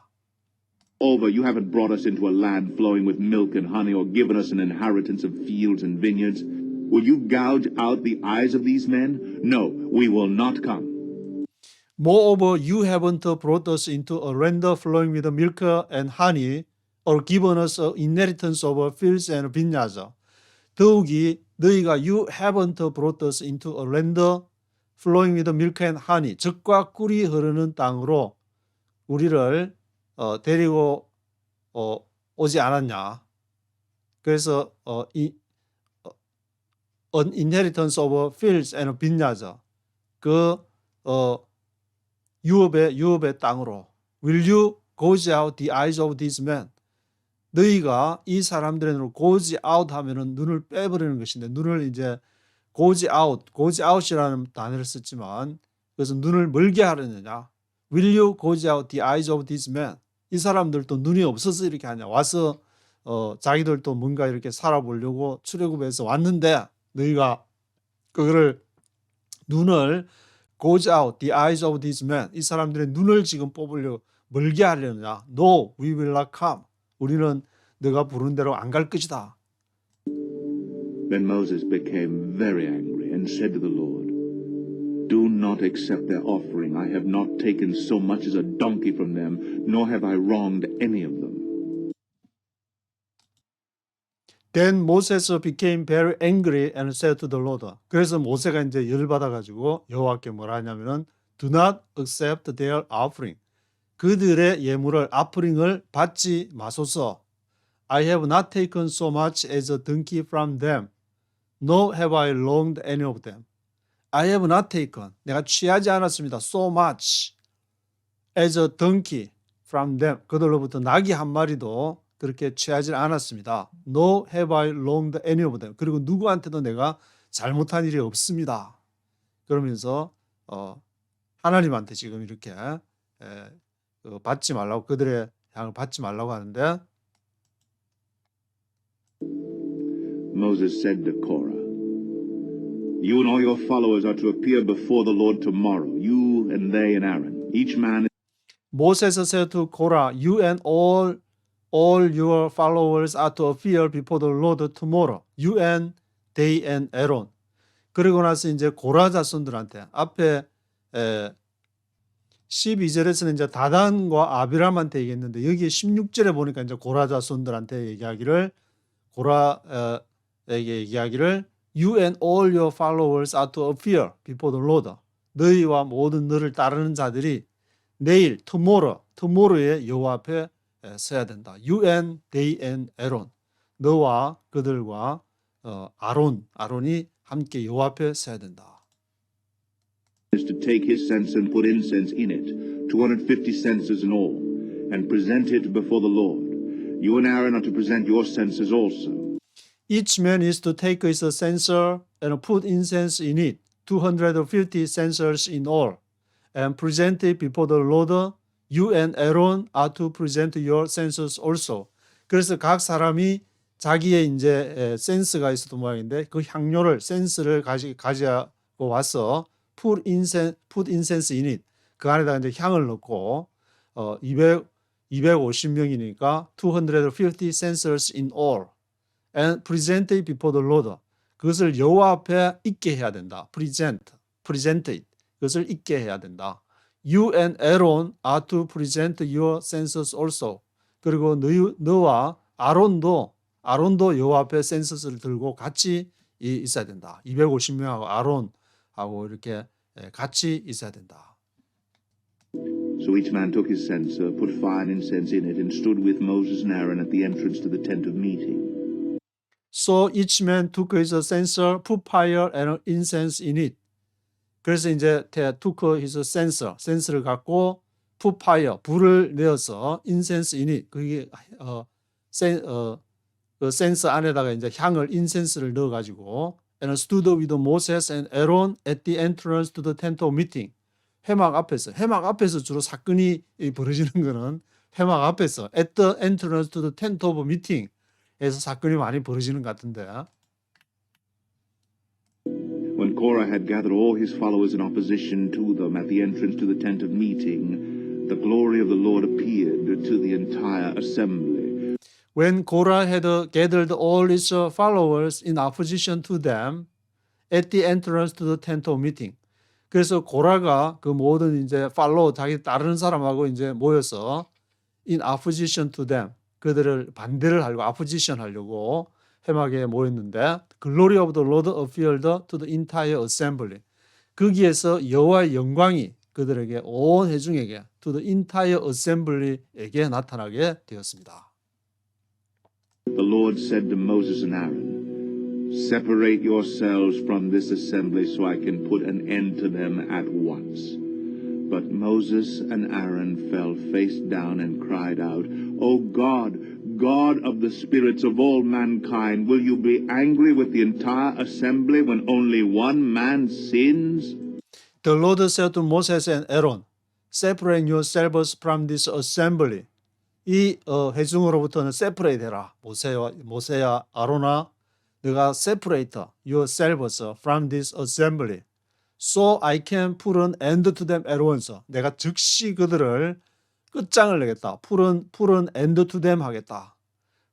Over, you haven't brought us into a land flowing with milk and honey or given us an inheritance of fields and vineyards. Will you gouge out the eyes of these men? No, we will not come. Moreover, you haven't brought us into a land flowing with milk and honey or given us an inheritance of fields and vineyards. 더욱이 너희가 you haven't brought us into a land flowing with milk and honey, 젖과 꿀이 흐르는 땅으로 우리를 데리고 오지 않았냐. 그래서 an inheritance of fields and vineyards, 그 유업의 땅으로 will you gouge out the eyes of these men? 너희가 이 사람들의 눈을 gouge out 하면은 눈을 빼버리는 것인데 눈을 이제 gouge out이라는 단어를 썼지만 그래서 눈을 멀게 하려느냐? Will you gouge out the eyes of these men? 이 사람들도 눈이 없어서 이렇게 하냐? 와서 자기들도 뭔가 이렇게 살아보려고 출애굽해서 왔는데 너희가 그거를 눈을 gouge out the eyes of these men, 이 사람들의 눈을 지금 뽑으려고 멀게 하려느냐? No, we will not come. 우리는 너가 부른 대로 안 갈 것이다. Then Moses became very angry and said to the Lord, Do not accept their offering. I have not taken so much as a donkey from them, nor have I wronged any of them. Then Moses became very angry and said to the Lord. 그래서 모세가 이제 열받아 가지고 여호와께 뭐라 하냐면은 Do not accept their offering. 그들의 예물을 offering 받지 마소서. I have not taken so much as a donkey from them, nor have I wronged any of them. I have not taken, 내가 취하지 않았습니다. so much as a donkey from them, 그들로부터 낙이 한 마리도 그렇게 취하지 않았습니다. No have I wronged any of them. 그리고 누구한테도 내가 잘못한 일이 없습니다. 그러면서 하나님한테 지금 이렇게 받지 말라고, 그들의 향을 받지 말라고 하는데, Moses said to Korah, You and all your followers are to appear before the Lord tomorrow, you and they and Aaron. Each man Moses said to Korah, You and all your followers are to appear before the Lord tomorrow. You and they and Aaron. 그리고 나서 이제 고라 자손들한테 앞에 12절에서는 이제 다단과 아비람한테 얘기했는데, 여기 16절에 보니까 이제 고라 자손들한테 얘기하기를, 고라에게 얘기하기를 You and all your followers are to appear before the Lord. 너희와 모든 너를 따르는 자들이 내일 tomorrow의 여호와 앞에 서야 된다. You and they and Aaron. 너와 그들과 아론이 함께 여호와 앞에 서야 된다. is to take his censer and put incense in it, 250 censers in all, and present it before the Lord. You and Aaron are to present your censers also. Each man is to take his censer and put incense in it, 250 censers in all, and present it before the Lord. You and Aaron are to present your censers also. 그래서 각 사람이 자기의 이제 센스가 있었던 모양인데, 그 향료를 센스를 가지고 와서 put incense in it, 그 안에다가 이제 향을 넣고 250명이니까 250 censers in all, and present it before the Lord. 그것을 여호와 앞에 있게 해야 된다. present it. 그것을 있게 해야 된다. You and Aaron are to present your censers also. 그리고 너와 아론도 여호와 앞에 센서스를 들고 같이 있어야 된다. 250명하고 아론하고 이렇게 같이 있어야 된다. So each man took his censer, put fire and incense in it, and stood with Moses and Aaron at the entrance to the tent of meeting. So each man took his censer, put fire and incense in it. 그래서 이제 took his censer, 센스를 갖고 put fire, 불을 내어서 incense in it, 그게 그 센스 안에다가 이제 향을 인센스를 넣어가지고 and stood with Moses and Aaron at the entrance to the tent of meeting. 회막 앞에서 주로 사건이 벌어지는 거는 회막 앞에서 at the entrance to the tent of meeting 에서 사건이 많이 벌어지는 것 같은데. When Korah had gathered all his followers in opposition to them at the entrance to the tent of meeting, the glory of the Lord appeared to the entire assembly. When Korah had gathered all his followers in opposition to them at the entrance to the tent of meeting. 그래서 고라가 그 모든 이제 자기 따르는 사람하고 이제 모여서 in opposition to them, 그들을 반대를 하려고 opposition 하려고 회막에 모였는데, glory of the Lord appeared to the entire assembly. 거기에서 여호와의 영광이 그들에게 온 회중에게 to the entire assembly에게 나타나게 되었습니다. The Lord said to Moses and Aaron, Separate yourselves from this assembly so I can put an end to them at once. But Moses and Aaron fell face down and cried out, O God, God of the spirits of all mankind, will you be angry with the entire assembly when only one man sins? The Lord said to Moses and Aaron, Separate yourselves from this assembly. 이 회중으로부터는 separate 해라. 모세야 아론아, 너가 separate yourselves from this assembly. So I can put an end to them at once. 내가 즉시 그들을 끝장을 내겠다. put an end to them 하겠다.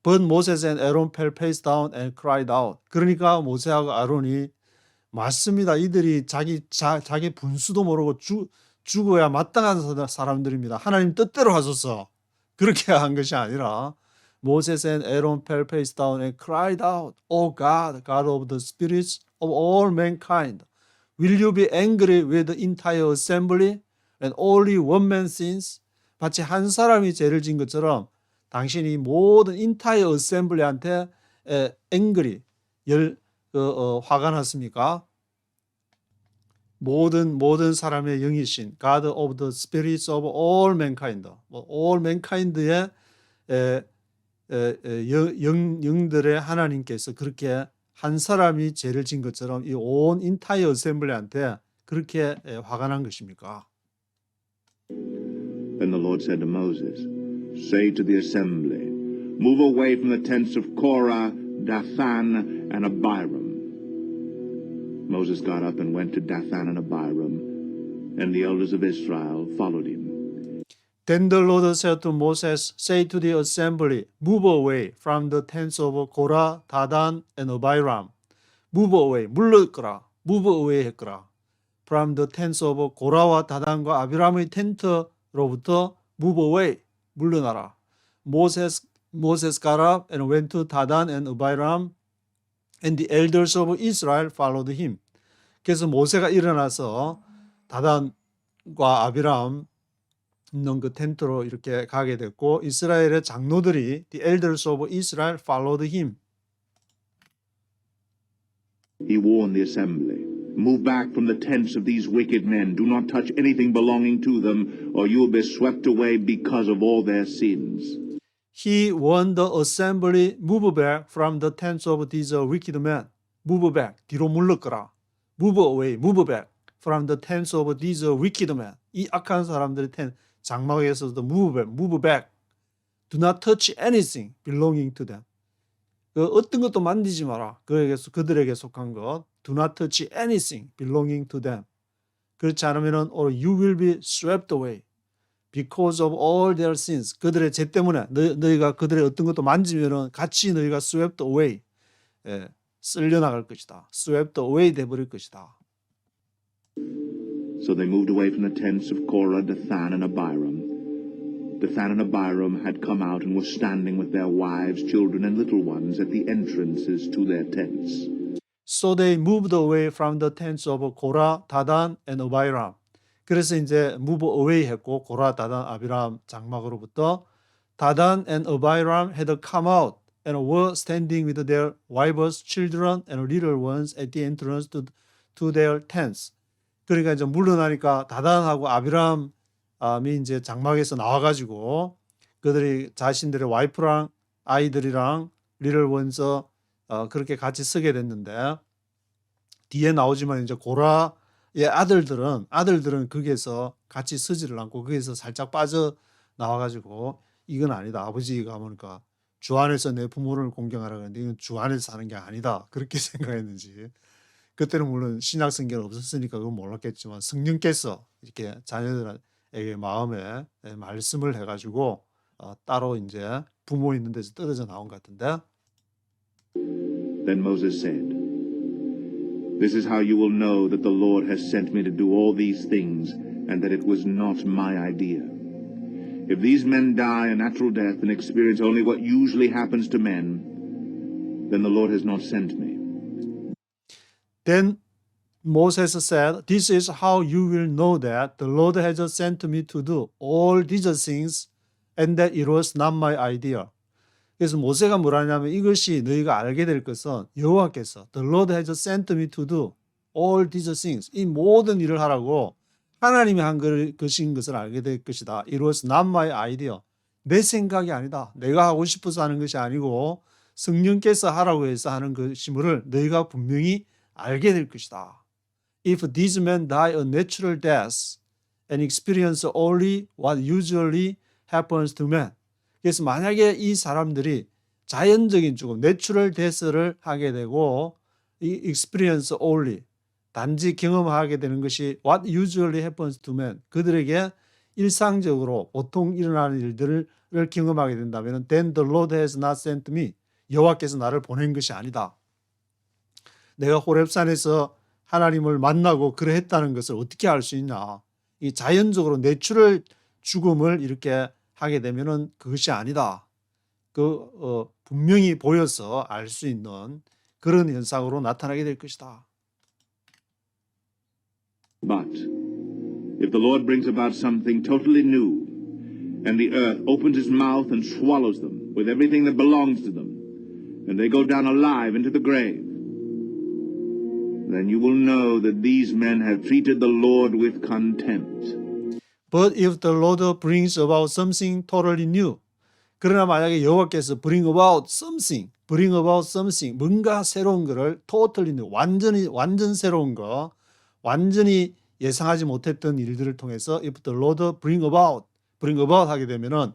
But Moses and Aaron fell face down and cried out. 그러니까 모세하고 아론이 맞습니다. 이들이 자기 분수도 모르고 죽어야 마땅한 사람들입니다. 하나님 뜻대로 하소서. 그렇게 한 것이 아니라 Moses and Aaron fell face down and cried out, O God, God of the spirits of all mankind, will you be angry with the entire assembly when only one man sins? 마치 한 사람이 죄를 지은 것처럼 당신이 모든 인타이어 어셈블리한테 앵그리 화가 났습니까? 모든 사람의 영이신 God of the spirits of all mankind, all mankind의 영들의 하나님께서 그렇게 한 사람이 죄를 진 것처럼 이 온 인타이어 어셈블리한테 그렇게 화가 난 것입니까? Then the Lord said to Moses, Say to the assembly, Move away from the tents of Korah, Dathan, and Abiram. Moses got up and went to Dathan and Abiram, and the elders of Israel followed him. Then the Lord said to Moses, Say to the assembly, Move away from the tents of Korah, Dathan, and Abiram. Move away, 물러거라, move away 했거라. From the tents of 고라와 다단과 아비람의 텐트로부터 move away, 물러나라. Moses got up and went to Dadan and Abiram, and the elders of Israel followed him. 그래서 모세가 일어나서 다단과 아비람 있는 그 텐트로 이렇게 가게 됐고 이스라엘의 장로들이 the elders of Israel followed him. He warned the assembly, Move back from the tents of these wicked men. Do not touch anything belonging to them, or you will be swept away because of all their sins. He warned the assembly, move back from the tents of these wicked men. Move back, 뒤로 물러거라. Move away, move back from the tents of these wicked men. 이 악한 사람들의 장막에서도 move back. Do not touch anything belonging to them. 그 어떤 것도 만지지 마라. 그들에게 속한 것. Do not touch anything belonging to them. 그렇지 않으면은 or you will be swept away because of all their sins. 그들의 죄 때문에 너희가 그들의 어떤 것도 만지면은 같이 너희가 swept away 쓸려 나갈 것이다. swept away 돼 버릴 것이다. So they moved away from the tents of Korah, Dathan, and Abiram. Dathan and Abiram had come out and were standing with their wives, children, and little ones at the entrances to their tents. So they moved away from the tents of Korah, Dadan, and Abiram. 그래서 이제 move away 했고 고라, 다단, 아비람 장막으로부터 다단 and Abiram had come out and were standing with their wives, children, and little ones at the entrance to their tents. 그러니까 이제 물러나니까 다단하고 아비람이 이제 장막에서 나와가지고 그들이 자신들의 와이프랑 아이들이랑 little ones 그렇게 같이 서게 됐는데 뒤에 나오지만 이제 고라의 아들들은 거기에서 같이 서지를 않고 거기에서 살짝 빠져 나와가지고 이건 아니다. 아버지가 보니까 주 안에서 내 부모를 공경하라 그랬는데 이건 주 안에서 사는 게 아니다. 그렇게 생각했는지 그때는 물론 신약 성경은 없었으니까 그건 몰랐겠지만 성령께서 이렇게 자녀들에게 마음에 말씀을 해가지고 따로 이제 부모 있는 데서 떨어져 나온 것 같은데. Then Moses said, This is how you will know that the Lord has sent me to do all these things, and that it was not my idea. If these men die a natural death and experience only what usually happens to men, then the Lord has not sent me. Then Moses said, This is how you will know that the Lord has sent me to do all these things, and that it was not my idea. 그래서 모세가 뭐라냐면 이것이 너희가 알게 될 것은 여호와께서 The Lord has sent me to do all these things. 이 모든 일을 하라고 하나님이 한 것인 것을 알게 될 것이다. It was not my idea. 내 생각이 아니다. 내가 하고 싶어서 하는 것이 아니고 성령께서 하라고 해서 하는 것임을 너희가 분명히 알게 될 것이다. If these men die a natural death and experience only what usually happens to men. 그래서 만약에 이 사람들이 자연적인 죽음, 내추럴 데스를 하게 되고 이 experience only, 단지 경험하게 되는 것이 what usually happens to men, 그들에게 일상적으로 보통 일어나는 일들을 경험하게 된다면 then the Lord has not sent me, 여호와께서 나를 보낸 것이 아니다. 내가 호렙산에서 하나님을 만나고 그러했다는 것을 어떻게 알 수 있냐. 이 자연적으로 내추럴 죽음을 이렇게 하게 되면은 그것이 아니다. 분명히 보여서 알 수 있는 그런 현상으로 나타나게 될 것이다. But if the Lord brings about something totally new, and the earth opens its mouth and swallows them with everything that belongs to them, and they go down alive into the grave, then you will know that these men have treated the Lord with contempt. But if the Lord brings about something totally new, 그러나 만약에 여호와께서 bring about something, 뭔가 새로운 거를 totally new, 완전 새로운 거, 완전히 예상하지 못했던 일들을 통해서 if the Lord bring about 하게 되면은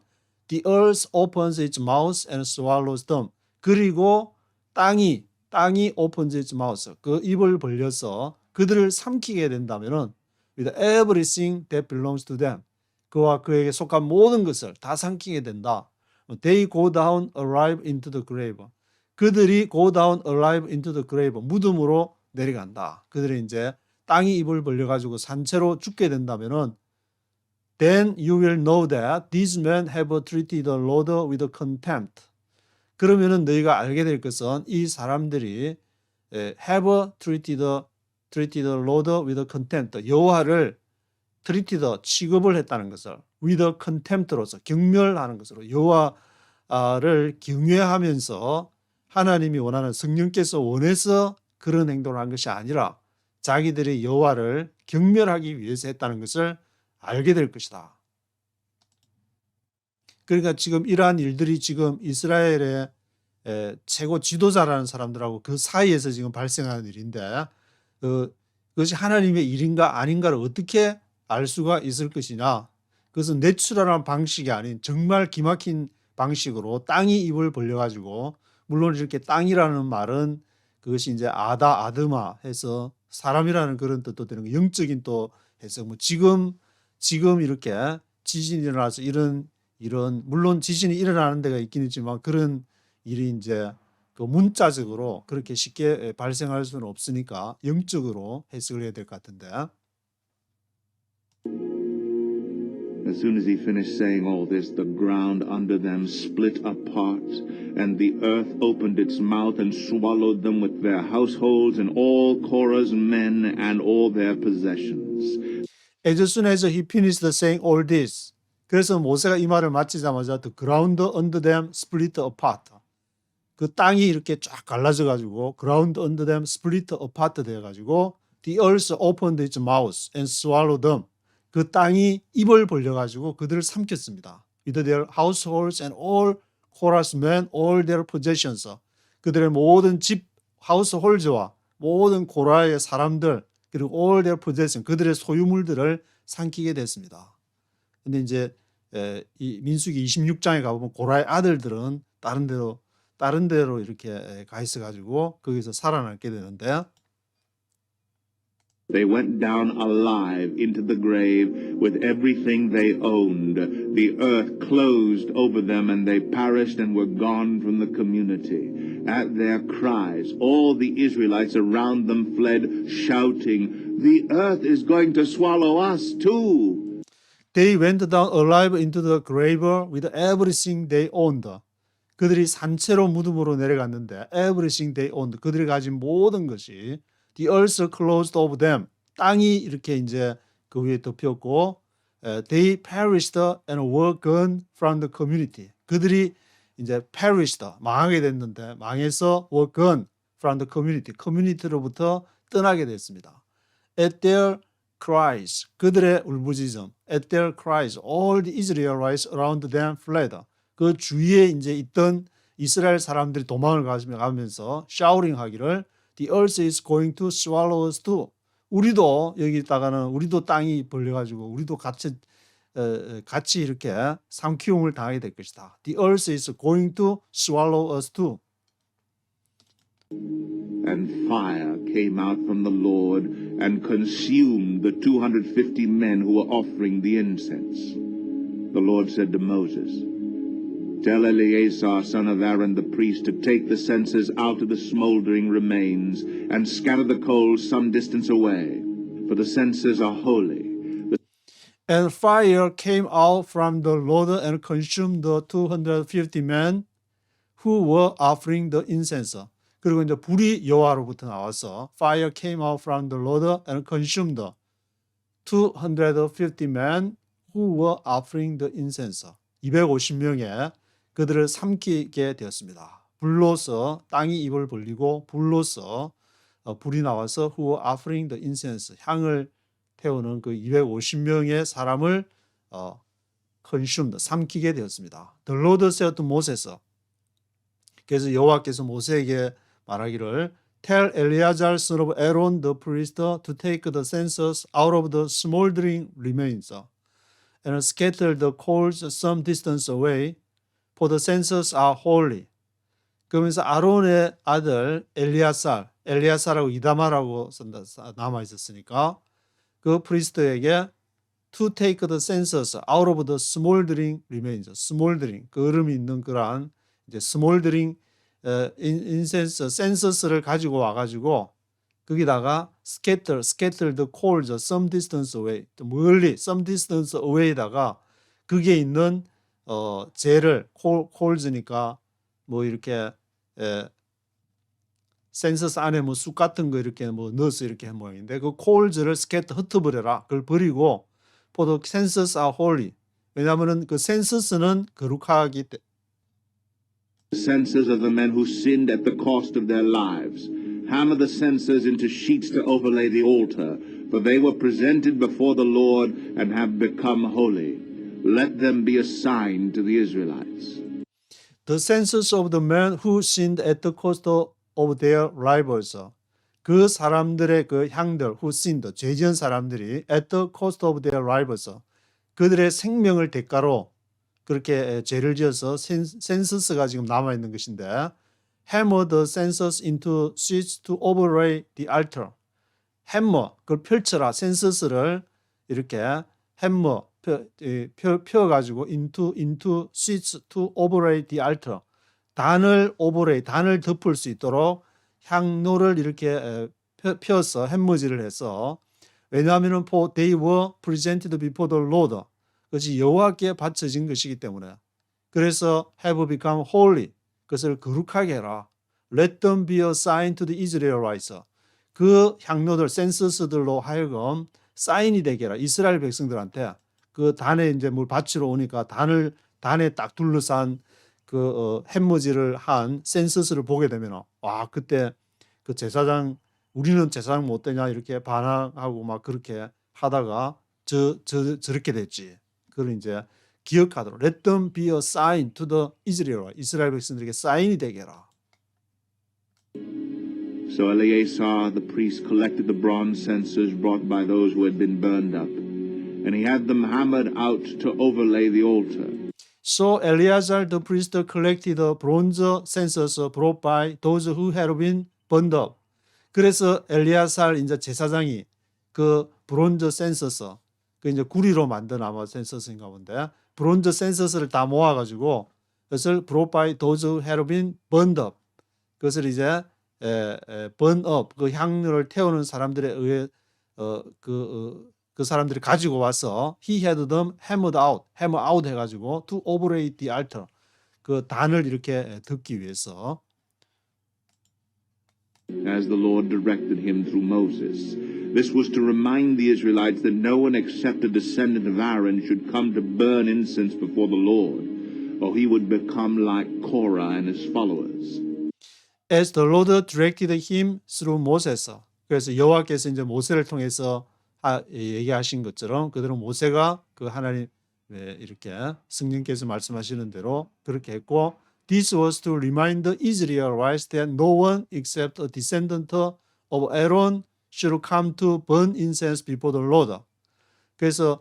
the earth opens its mouth and swallows them. 그리고 땅이 opens its mouth, 그 입을 벌려서 그들을 삼키게 된다면은 with everything that belongs to them, 그와 그에게 속한 모든 것을 다 삼키게 된다. They go down alive into the grave. 그들이 go down alive into the grave, 무덤으로 내려간다. 그들이 이제 땅이 입을 벌려가지고 산채로 죽게 된다면은 then you will know that these men have treated the Lord with contempt. 그러면은 너희가 알게 될 것은 이 사람들이 have treated the Lord with contempt, 여호와를 treated, 취급을 했다는 것을 with contempt로서, 경멸하는 것으로, 여호와를 경외하면서 하나님이 원하는, 성령께서 원해서 그런 행동을 한 것이 아니라 자기들이 여호와를 경멸하기 위해서 했다는 것을 알게 될 것이다. 그러니까 지금 이러한 일들이 지금 이스라엘의 최고 지도자라는 사람들하고 그 사이에서 지금 발생하는 일인데, 그것이 하나님의 일인가 아닌가를 어떻게 알 수가 있을 것이냐. 그것은 내추럴한 방식이 아닌 정말 기막힌 방식으로 땅이 입을 벌려가지고, 물론 이렇게 땅이라는 말은 그것이 이제 아드마 해서 사람이라는 그런 뜻도 되는 거, 영적인 또 해서 뭐 지금 이렇게 지진이 일어나서 이런 물론 지진이 일어나는 데가 있긴 있지만 그런 일이 이제 그 문자적으로 그렇게 쉽게 발생할 수는 없으니까 영적으로 해석을 해야 될 것 같은데. As soon as he finished saying all this, the ground under them split apart, and the earth opened its mouth and swallowed them with their households and all Korah's men and all their possessions. As soon as he finished saying all this, 그래서 모세가 이 말을 마치자마자 the ground under them split apart. 그 땅이 이렇게 쫙 갈라져 가지고 ground under them split apart 되어 가지고 the earth opened its mouth and swallowed them. 그 땅이 입을 벌려 가지고 그들을 삼켰습니다. With their households and all Korah's men, all their possessions. 그들의 모든 집 households와 모든 고라의 사람들, 그리고 all their possessions, 그들의 소유물들을 삼키게 됐습니다. 근데 이제 이 민수기 26장에 가보면 고라의 아들들은 다른 데로 이렇게 가 있어 가지고 거기서 살아남게 되는데, They went down alive into the grave with everything they owned. The earth closed over them, and they perished and were gone from the community. At their cries, all the Israelites around them fled, shouting, "The earth is going to swallow us too." They went down alive into the grave with everything they owned. 그들이 산채로 무덤으로 내려갔는데 everything they owned, 그들이 가진 모든 것이 the earth closed over them, 땅이 이렇게 이제 그 위에 덮였고 they perished and were gone from the community. 그들이 이제 perished, 망하게 됐는데 망해서 were gone from the community, 커뮤니티로부터 떠나게 됐습니다. At their cries, 그들의 울부짖음, at their cries, all the Israelites around them fled. 그 주위에 이제 있던 이스라엘 사람들이 도망을 가면서 shouting 하기를 the earth is going to swallow us too. 우리도 여기 있다가는 우리도 땅이 벌려가지고 우리도 같이 이렇게 삼키움을 당하게 될 것이다. The earth is going to swallow us too. And fire came out from the Lord and consumed the 250 men who were offering the incense. The Lord said to Moses, "Tell Eleazar, son of Aaron the priest, to take the censers out of the smoldering remains and scatter the coals some distance away, for the censers are holy." And fire came out from the Lord and consumed the 250 men who were offering the incense. 그리고 이제 불이 여호와로부터 나와서 fire came out from the Lord and consumed 250 men who were offering the incense. 250명의 그들을 삼키게 되었습니다. 불로서 땅이 입을 벌리고 불로서 불이 나와서 who were offering the incense 향을 태우는 그 250명의 사람을 consumed 삼키게 되었습니다. The Lord said to Moses 그래서 여호와께서 모세에게 말하기를 Tell Eleazar son of Aaron the priest to take the census out of the smoldering remains and scatter the coals some distance away, for the census are holy. 그러면서 아론의 아들 엘리야사라고 이다마라고 남아 있었으니까 그 프리스트에게 to take the census out of the smoldering remains, smoldering 그 얼음이 있는 그러한 이제 smoldering 인센스 센서스를 가지고 와가지고 거기다가 scatter the coals some distance away 멀리 some distance away에다가 그게 있는 재를 coals니까 뭐 이렇게 센서스 안에 뭐 쑥 같은 거 이렇게 뭐 넣어서 이렇게 한 모양인데 그 coals를 scatter 흩어버려라 그걸 버리고 for the census are holy 왜냐하면은 그 센서스는 거룩하기 때문에 The censers of the men who sinned at the cost of their lives. Hammer the censers into sheets to overlay the altar, for they were presented before the Lord and have become holy. Let them be a sign to the Israelites. The census of the men who sinned at the cost of their rivals. 그 사람들의 그 향들, who sinned, 죄 지은 사람들이 at the cost of their rivals. 그들의 생명을 대가로 그렇게 죄를 지어서 센서스가 지금 남아있는 것인데 hammer the census into sheets to overlay the altar. hammer, 그걸 펼쳐라. 센서스를 이렇게 hammer, 펴가지고 into sheets to overlay the altar. 단을 덮을 수 있도록 향로를 이렇게 펴서 햄머질을 해서 왜냐하면 for they were presented before the Lord. 그것이 여호와께 바쳐진 것이기 때문에 그래서 have become holy 그것을 거룩하게 해라. Let them be a sign to the Israelites. 그 향로들 센서스들로 하여금 사인이 되게 해라. 이스라엘 백성들한테 그 단에 이제 뭘 바치러 오니까 단에 딱 둘러싼 그 햄머지를 한 센서스를 보게 되면 와 그때 그 제사장 우리는 제사장 못 되냐 이렇게 반항하고 막 그렇게 하다가 저렇게 됐지. 그걸 이제 기억하도록 Let them be a sign to the Israel. 이스라엘 백성들에게 사인이 되게 해라. So Eleazar the priest collected the bronze censers brought by those who had been burned up, and he had them hammered out to overlay the altar. So Eleazar the priest collected the bronze censers brought by those who had been burned up. 그래서 엘리야살 이제 제사장이 그 브론즈 센서스 그 이제 구리로 만든 아마 센서스인가 본데 브론즈 센서스를 다 모아가지고 그것을 brought by those who had been burned up 그것을 이제 burn up 그 향료를 태우는 사람들에 의해 그 사람들이 가지고 와서 he had them hammer out 해가지고 to overlay the altar 그 단을 이렇게 덮기 위해서 As the Lord directed him through Moses. This was to remind the Israelites that no one except a descendant of Aaron should come to burn incense before the Lord, or he would become like Korah and his followers. As the Lord directed him through Moses. 그래서 여호와께서 이제 모세를 통해서 얘기하신 것처럼 그대로 모세가 그 하나님 이렇게 성령께서 말씀하시는 대로 그렇게 했고 This was to remind the Israelites that no one except a descendant of Aaron should come to burn incense before the Lord. 그래서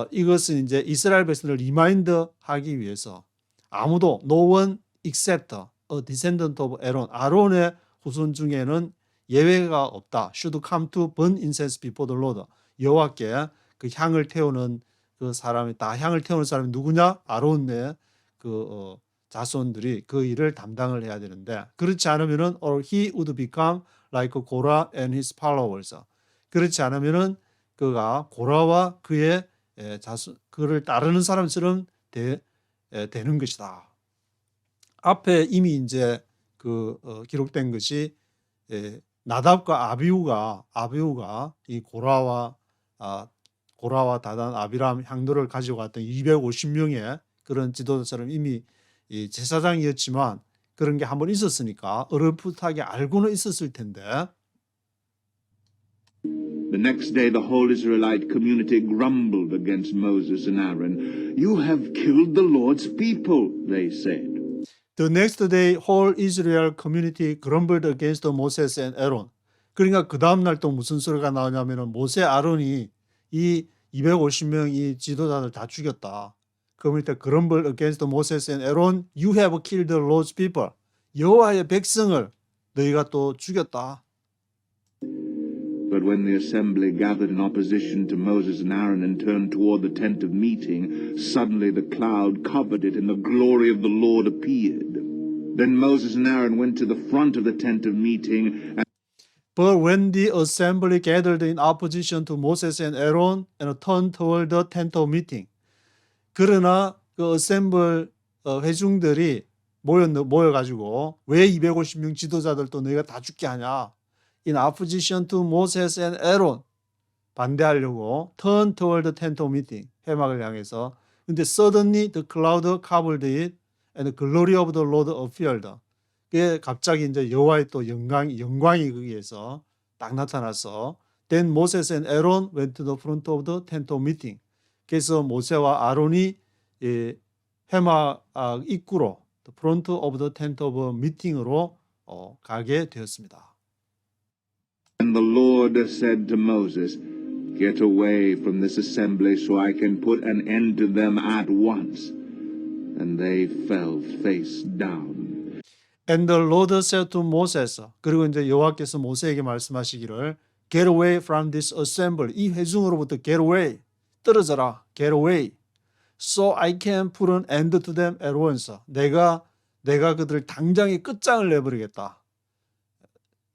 이것은 이제 이스라엘 백성들을 리마인드 하기 위해서 아무도 no one except a descendant of Aaron 아론의 후손 중에는 예외가 없다. Should come to burn incense before the Lord. 여호와께 그 향을 태우는 그 사람이 다 향을 태우는 사람이 누구냐? 아론의 그 자손들이 그 일을 담당을 해야 되는데 그렇지 않으면은 or he would become like Korah and his followers. 그렇지 않으면은 그가 고라와 그의 자손 그를 따르는 사람처럼 되는 것이다. 앞에 이미 이제 그 기록된 것이 나답과 아비후가 이 고라와 다단 아비람 향도를 가지고 갔던 250명의 그런 지도자처럼 이미 이 제사장이었지만 그런 게 한번 있었으니까 어렴풋하게 알고는 있었을 텐데 The next day, the whole Israelite community grumbled against Moses and Aaron. You have killed the Lord's people, they said. The next day, whole Israel community grumbled against Moses and Aaron. 그러니까 그 다음 날 또 무슨 소리가 나오냐면은 모세, 아론이 이 250명 이 지도자들 다 죽였다. 그러면 일단 grumbled against Moses and Aaron, you have killed the Lord's people. 여호와의 백성을 너희가 또 죽였다. But when the assembly gathered in opposition to Moses and Aaron and turned toward the tent of meeting, suddenly the cloud covered it and the glory of the Lord appeared. Then Moses and Aaron went to the front of the tent of meeting and But when the assembly gathered in opposition to Moses and Aaron and turned toward the tent of meeting. 그러나 그 assemble 회중들이 모여가지고 왜 250명 지도자들도 너희가 다 죽게 하냐? In opposition to Moses and Aaron 반대하려고 turn toward the tent of meeting 회막을 향해서 근데 suddenly the cloud covered it and the glory of the Lord appeared. 그게 갑자기 이제 여호와의 또 영광이 거기에서 딱 나타나서 then Moses and Aaron went to the front of the tent of meeting. 그래서 모세와 아론이 회막 입구로 the front of the tent of meeting으로 가게 되었습니다. And the Lord said to Moses, Get away from this assembly so I can put an end to them at once. And they fell face down. And the Lord said to Moses, 그리고 이제 여호와께서 모세에게 말씀하시기를 Get away from this assembly. 이 회중으로부터 get away. 떨어져라. get away. So I can put an end to them at once. 내가 그들을 당장에 끝장을 내버리겠다.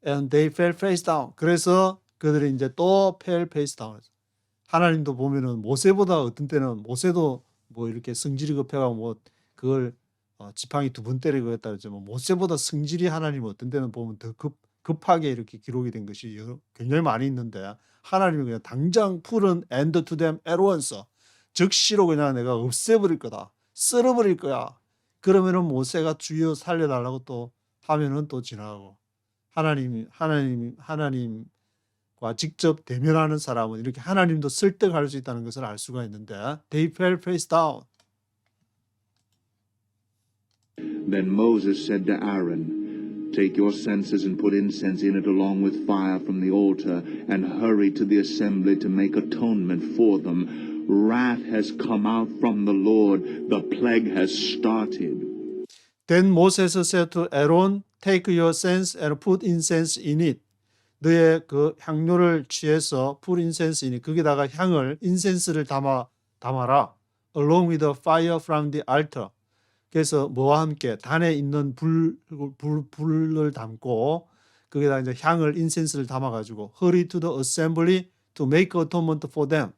And they fell face down. 그래서 그들이 이제 또 fell face down. 하나님도 보면은 모세보다 어떤 때는 모세도 뭐 이렇게 성질이 급해가고 뭐 그걸 지팡이 2번 때리고 했다 그랬지만 모세보다 성질이 하나님 어떤 때는 보면 더 급하게 이렇게 기록이 된 것이 굉장히 많이 있는데 하나님이 그냥 당장 푸른 end to them at once. 즉시로 그냥 내가 없애버릴 거다. 쓸어버릴 거야. 그러면은 모세가 주여 살려달라고 또 하면은 또 지나가고 하나님과 직접 대면하는 사람은 이렇게 하나님도 설득할 수 있다는 것을 알 수가 있는데 they fell face down. Then Moses said to Aaron, Take your censers and put incense in it along with fire from the altar, and hurry to the assembly to make atonement for them. Wrath has come out from the Lord, the plague has started. Then Moses said to Aaron, Take your cense and put incense in it. 너의 그 향료를 취해서 put incense in it. 거기다가 향을 인센스를 담아라. Along with the fire from the altar. 그래서 뭐와 함께 단에 있는 불을 담고 거기다 이제 향을 인센스를 담아가지고 hurry to the assembly to make atonement for them.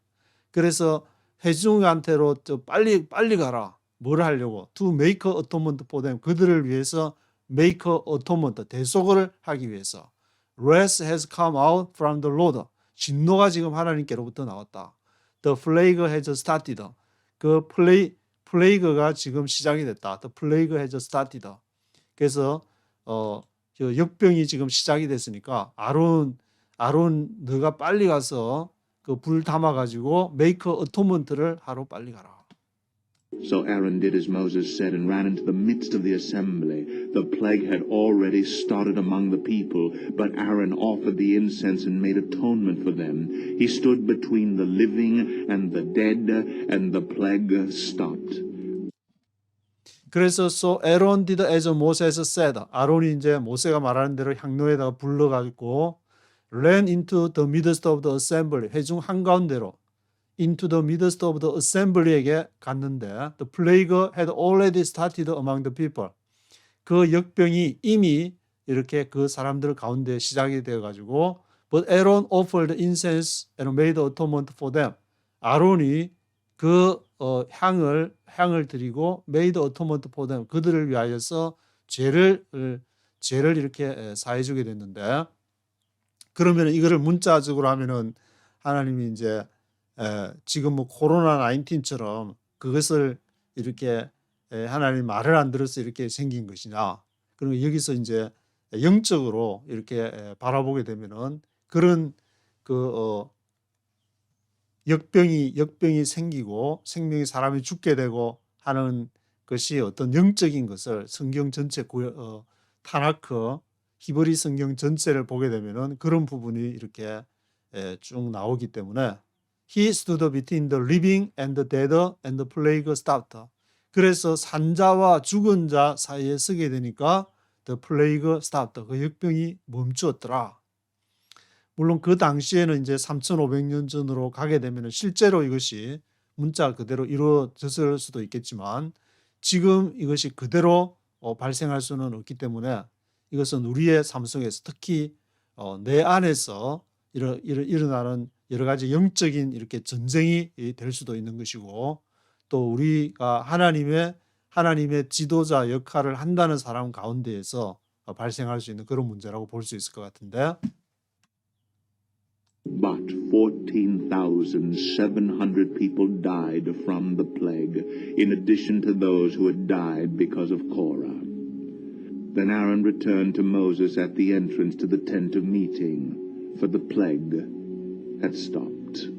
그래서 회중한테로 빨리 가라. 뭘 하려고? To make atonement for them. 그들을 위해서 make atonement 대속을 하기 위해서. Wrath has come out from the Lord. 진노가 지금 하나님께로부터 나왔다. The plague has started. 그 플레이그가 지금 시작이 됐다. The plague has started. 그래서 역병이 지금 시작이 됐으니까 아론 너가 빨리 가서 그 불 담아 가지고 make atonement를 하러 빨리 가라. So Aaron did as Moses said and ran into the midst of the assembly. The plague had already started among the people, but Aaron offered the incense and made atonement for them. He stood between the living and the dead, and the plague stopped. 그래서 so Aaron did as Moses said. 아론이 이제 모세가 말하는 대로 향로에다가 불러 가지고 ran into the midst of the assembly. 회중 한가운데로 into the midst of the assembly에게 갔는데 the plague had already started among the people. 그 역병이 이미 이렇게 그 사람들 가운데 시작이 되어 가지고 but Aaron offered incense and made atonement for them. 아론이 그 향을 드리고 made atonement for them. 그들을 위하여서 죄를 이렇게 사해 주게 됐는데 그러면 이거를 문자적으로 하면은 하나님이 이제 지금 뭐 코로나 19처럼 그것을 이렇게 하나님 말을 안 들어서 이렇게 생긴 것이냐. 그리고 여기서 이제 영적으로 이렇게 바라보게 되면은 그런 역병이 생기고 생명이 사람이 죽게 되고 하는 것이 어떤 영적인 것을 성경 전체 타나크 히브리 성경 전체를 보게 되면은 그런 부분이 이렇게 쭉 나오기 때문에 He stood between the living and the dead and the plague stopped. 그래서 산자와 죽은 자 사이에 서게 되니까 the plague stopped. 그 역병이 멈추었더라. 물론 그 당시에는 이제 3,500년 전으로 가게 되면 실제로 이것이 문자 그대로 이루어졌을 수도 있겠지만 지금 이것이 그대로 발생할 수는 없기 때문에 이것은 우리의 삶 속에서 특히 내 안에서 일어나는 여러 가지 영적인 이렇게 전쟁이 될 수도 있는 것이고 또 우리가 하나님의 지도자 역할을 한다는 사람 가운데에서 발생할 수 있는 그런 문제라고 볼 수 있을 것 같은데 But 14,700 people died from the plague, in addition to those who had died because of Korah. Then Aaron returned to Moses at the entrance to the tent of meeting, for the plague had stopped.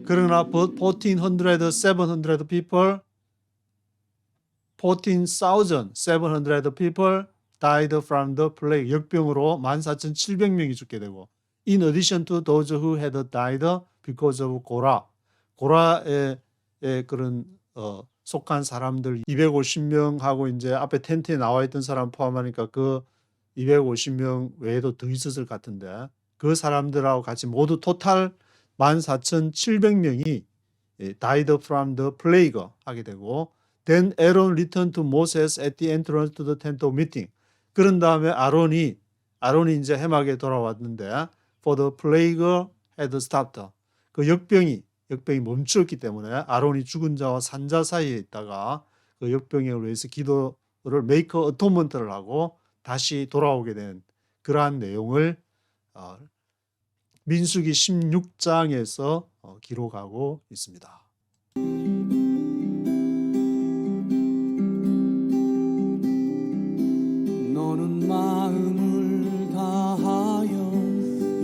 그러나 14,700 people 14,700 people died from the plague. 역병으로 14,700명이 죽게 되고 in addition to those who had died because of Korah. 고라의 그런 속한 사람들 250명하고 이제 앞에 텐트에 나와 있던 사람 포함하니까 그 250명 외에도 더 있었을 것 같은데 그 사람들하고 같이 모두 토탈 14,700명이 died from the plague 하게 되고 Then Aaron returned to Moses at the entrance to the tent of meeting. 그런 다음에 아론이 이제 해막에 돌아왔는데 for the plague had stopped. 그 역병이 멈추었기 때문에 아론이 죽은 자와 산자 사이에 있다가 그 역병에 위해서 기도를 make atonement를 하고 다시 돌아오게 된 그러한 내용을 민수기 16장에서 기록하고 있습니다. 너는 마음을 다하여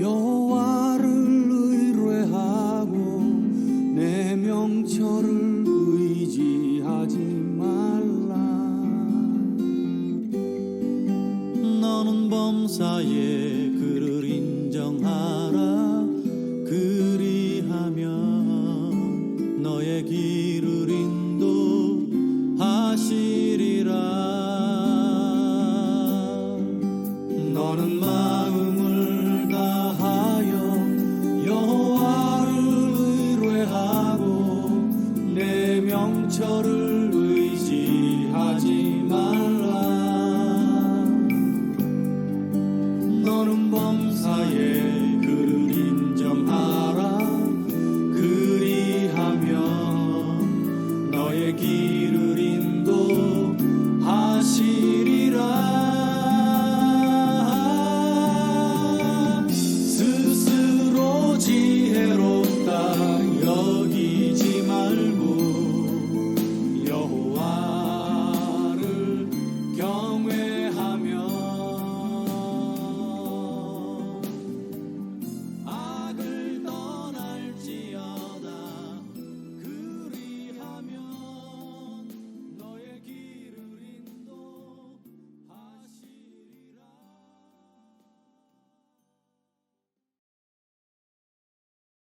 여호와를 의뢰하고 내 명철을 의지하지 말라. 너는 범사에 그를 인정하라.